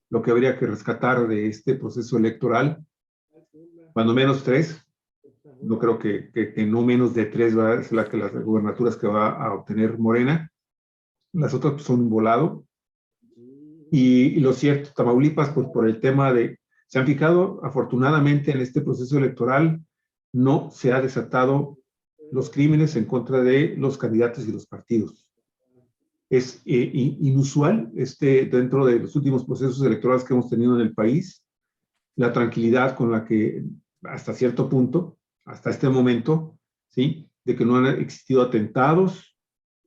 lo que habría que rescatar de este proceso electoral. Cuando menos 3. No creo que no menos de 3 va a ser las gubernaturas que va a obtener Morena. Las otras son un volado. Y lo cierto, Tamaulipas, pues por el tema se han fijado, afortunadamente en este proceso electoral no se ha desatado los crímenes en contra de los candidatos y los partidos. Es inusual dentro de los últimos procesos electorales que hemos tenido en el país, la tranquilidad con la que hasta cierto punto, hasta este momento, ¿sí?, de que no han existido atentados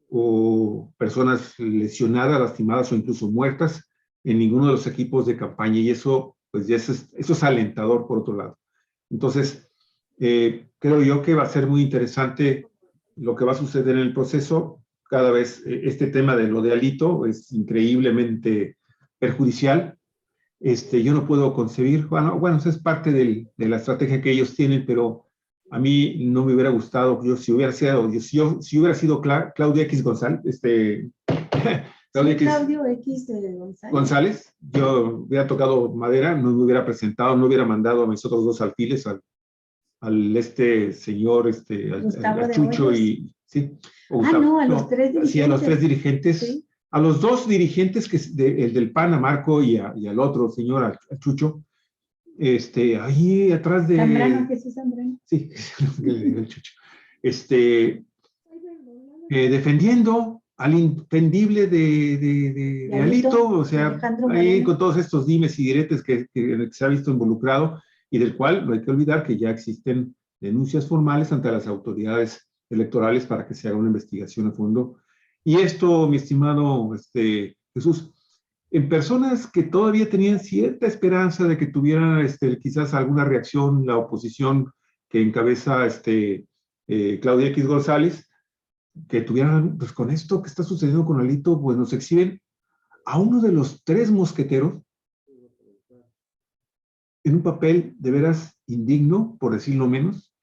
o personas lesionadas, lastimadas o incluso muertas en ninguno de los equipos de campaña, y eso, pues ya eso es alentador por otro lado. Entonces, creo yo que va a ser muy interesante lo que va a suceder en el proceso. Cada vez este tema de lo de Alito es increíblemente perjudicial. Yo no puedo concebir, bueno, eso es parte de la estrategia que ellos tienen, pero a mí no me hubiera gustado, si hubiera sido Claudia X González, Claudio X González, yo hubiera tocado madera, no me hubiera presentado, no hubiera mandado a mis otros 2 alfiles, al señor, al Chucho y, sí. No, a los 3 dirigentes. Sí, a los 3 dirigentes, sí. A los 2 dirigentes, el del PAN, a Marco, y al otro señor, al Chucho, ahí atrás de... Zambrano, Jesús Zambrano. Sí, el Chucho. Defendiendo al impendible de Alito, o sea, ahí con todos estos dimes y diretes que se ha visto involucrado, y del cual no hay que olvidar que ya existen denuncias formales ante las autoridades electorales para que se haga una investigación a fondo. Y esto, mi estimado Jesús, en personas que todavía tenían cierta esperanza de que tuvieran quizás alguna reacción la oposición que encabeza Claudia X González, que tuvieran, pues con esto que está sucediendo con Alito, pues nos exhiben a uno de los 3 mosqueteros en un papel de veras indigno, por decirlo menos,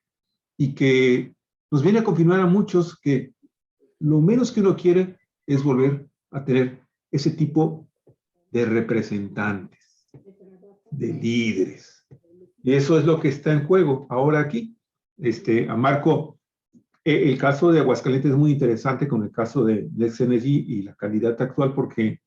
y que nos viene a confirmar a muchos que lo menos que uno quiere es volver a tener ese tipo de representantes, de líderes. Y eso es lo que está en juego ahora aquí. A Marco, el caso de Aguascalientes es muy interesante con el caso de Next Energy y la candidata actual, porque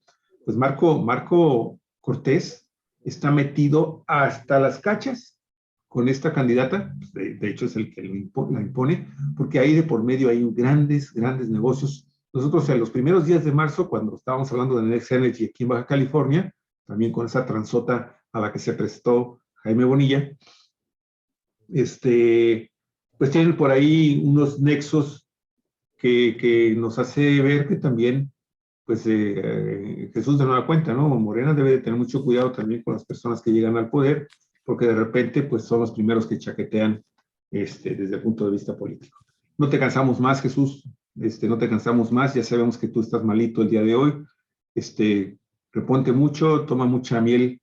pues Marco Cortés está metido hasta las cachas con esta candidata, de hecho es el que la impone, porque ahí de por medio hay grandes negocios. Nosotros en los primeros días de marzo, cuando estábamos hablando de Next Energy aquí en Baja California, también con esa transota a la que se prestó Jaime Bonilla, pues tienen por ahí unos nexos que nos hace ver que también, pues Jesús de nueva cuenta, ¿no? Morena debe de tener mucho cuidado también con las personas que llegan al poder, porque de repente, pues son los primeros que chaquetean desde el punto de vista político. No te cansamos más, Jesús, no te cansamos más, ya sabemos que tú estás malito el día de hoy, reponte mucho, toma mucha miel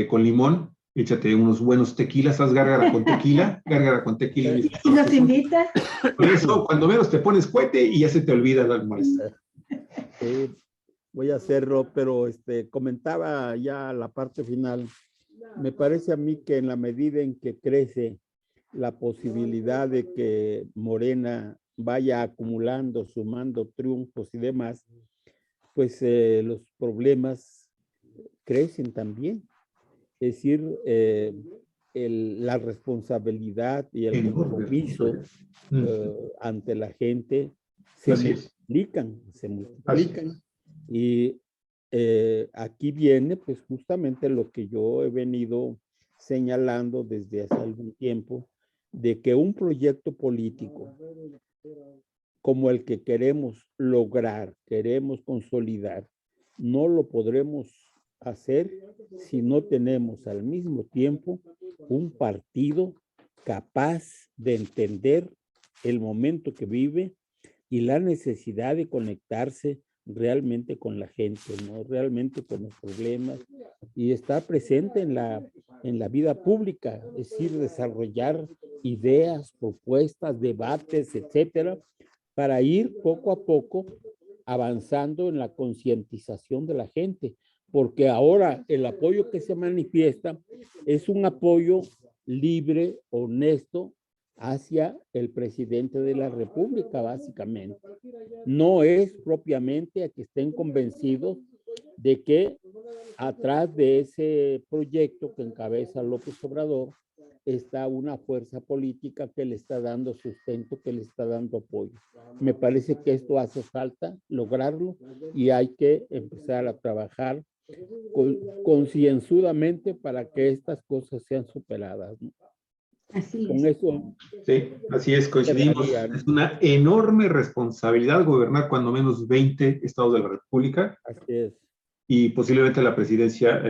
con limón, échate unos buenos tequilas, haz gárgara con tequila. ¿Y nos invitas? Por eso, cuando menos te pones cohete y ya se te olvida dar más. Voy a hacerlo, pero comentaba ya la parte final Me parece a mí que en la medida en que crece la posibilidad de que Morena vaya acumulando, sumando triunfos y demás, pues los problemas crecen también. Es decir, la responsabilidad y el compromiso ante la gente se multiplican. Y aquí viene pues justamente lo que yo he venido señalando desde hace algún tiempo, de que un proyecto político como el que queremos lograr, queremos consolidar, no lo podremos hacer si no tenemos al mismo tiempo un partido capaz de entender el momento que vive y la necesidad de conectarse realmente con la gente, ¿no? Realmente con los problemas y estar presente en la vida pública, es decir, desarrollar ideas, propuestas, debates, etcétera, para ir poco a poco avanzando en la concientización de la gente, porque ahora el apoyo que se manifiesta es un apoyo libre, honesto, hacia el presidente de la República, básicamente. No es propiamente a que estén convencidos de que atrás de ese proyecto que encabeza López Obrador está una fuerza política que le está dando sustento, que le está dando apoyo. Me parece que esto hace falta lograrlo y hay que empezar a trabajar concienzudamente para que estas cosas sean superadas, ¿no? Así Con es. eso, sí, así es, coincidimos. ¿no? Es una enorme responsabilidad gobernar cuando menos 20 estados de la República. Así es. Y posiblemente la presidencia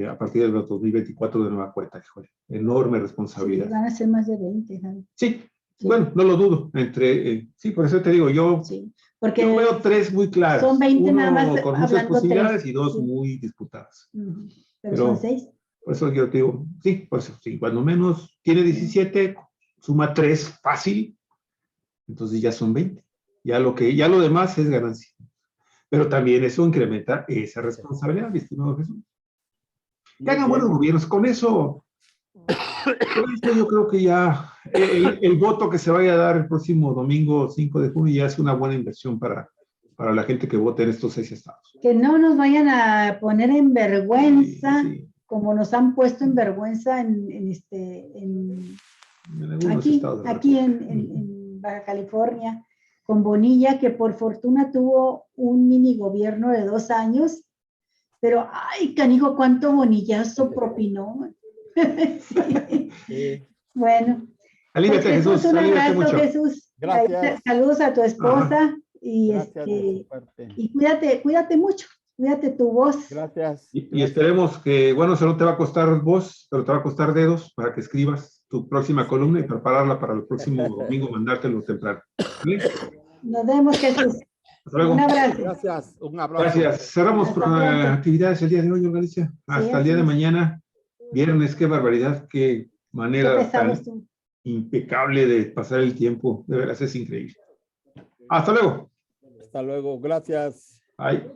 a partir del 2024 de nueva cuenta. Híjole, enorme responsabilidad. Sí, van a ser más de 20, ¿sabes? Sí, bueno, no lo dudo. Sí, por eso te digo, yo porque veo 3 muy claras. son 20 Uno nada más, con muchas posibilidades 3. y 2 sí. muy disputadas. Pero son 6. Por eso yo te digo, sí, pues sí, cuando menos tiene 17, suma 3 fácil, entonces ya son 20. Ya lo demás es ganancia. Pero también eso incrementa esa responsabilidad, mi estimado Jesús. Que hagan buenos gobiernos. Con eso yo creo que ya el voto que se vaya a dar el próximo domingo 5 de junio ya es una buena inversión para la gente que vote en estos 6 estados. Que no nos vayan a poner en vergüenza, como nos han puesto en vergüenza aquí en Baja California, con Bonilla, que por fortuna tuvo un mini gobierno de 2 años, pero ay, canijo, cuánto bonillazo propinó. Sí. Bueno. Alíviate, pues Jesús, un abrazo, mucho. Jesús. Gracias. Saludos a tu esposa. Y, y cuídate mucho. Cuídate tu voz. Gracias. Y esperemos que, bueno, eso no te va a costar voz, pero te va a costar dedos para que escribas tu próxima columna y prepararla para el próximo domingo, mandártelo temprano. ¿Sí? Nos vemos, Jesús. Hasta luego. Un abrazo. Gracias, un abrazo. Gracias. Cerramos actividades el día de hoy, Galicia. Hasta el día de mañana. Viernes, qué barbaridad, qué manera tan impecable de pasar el tiempo. De veras, es increíble. Hasta luego. Hasta luego, gracias. Bye.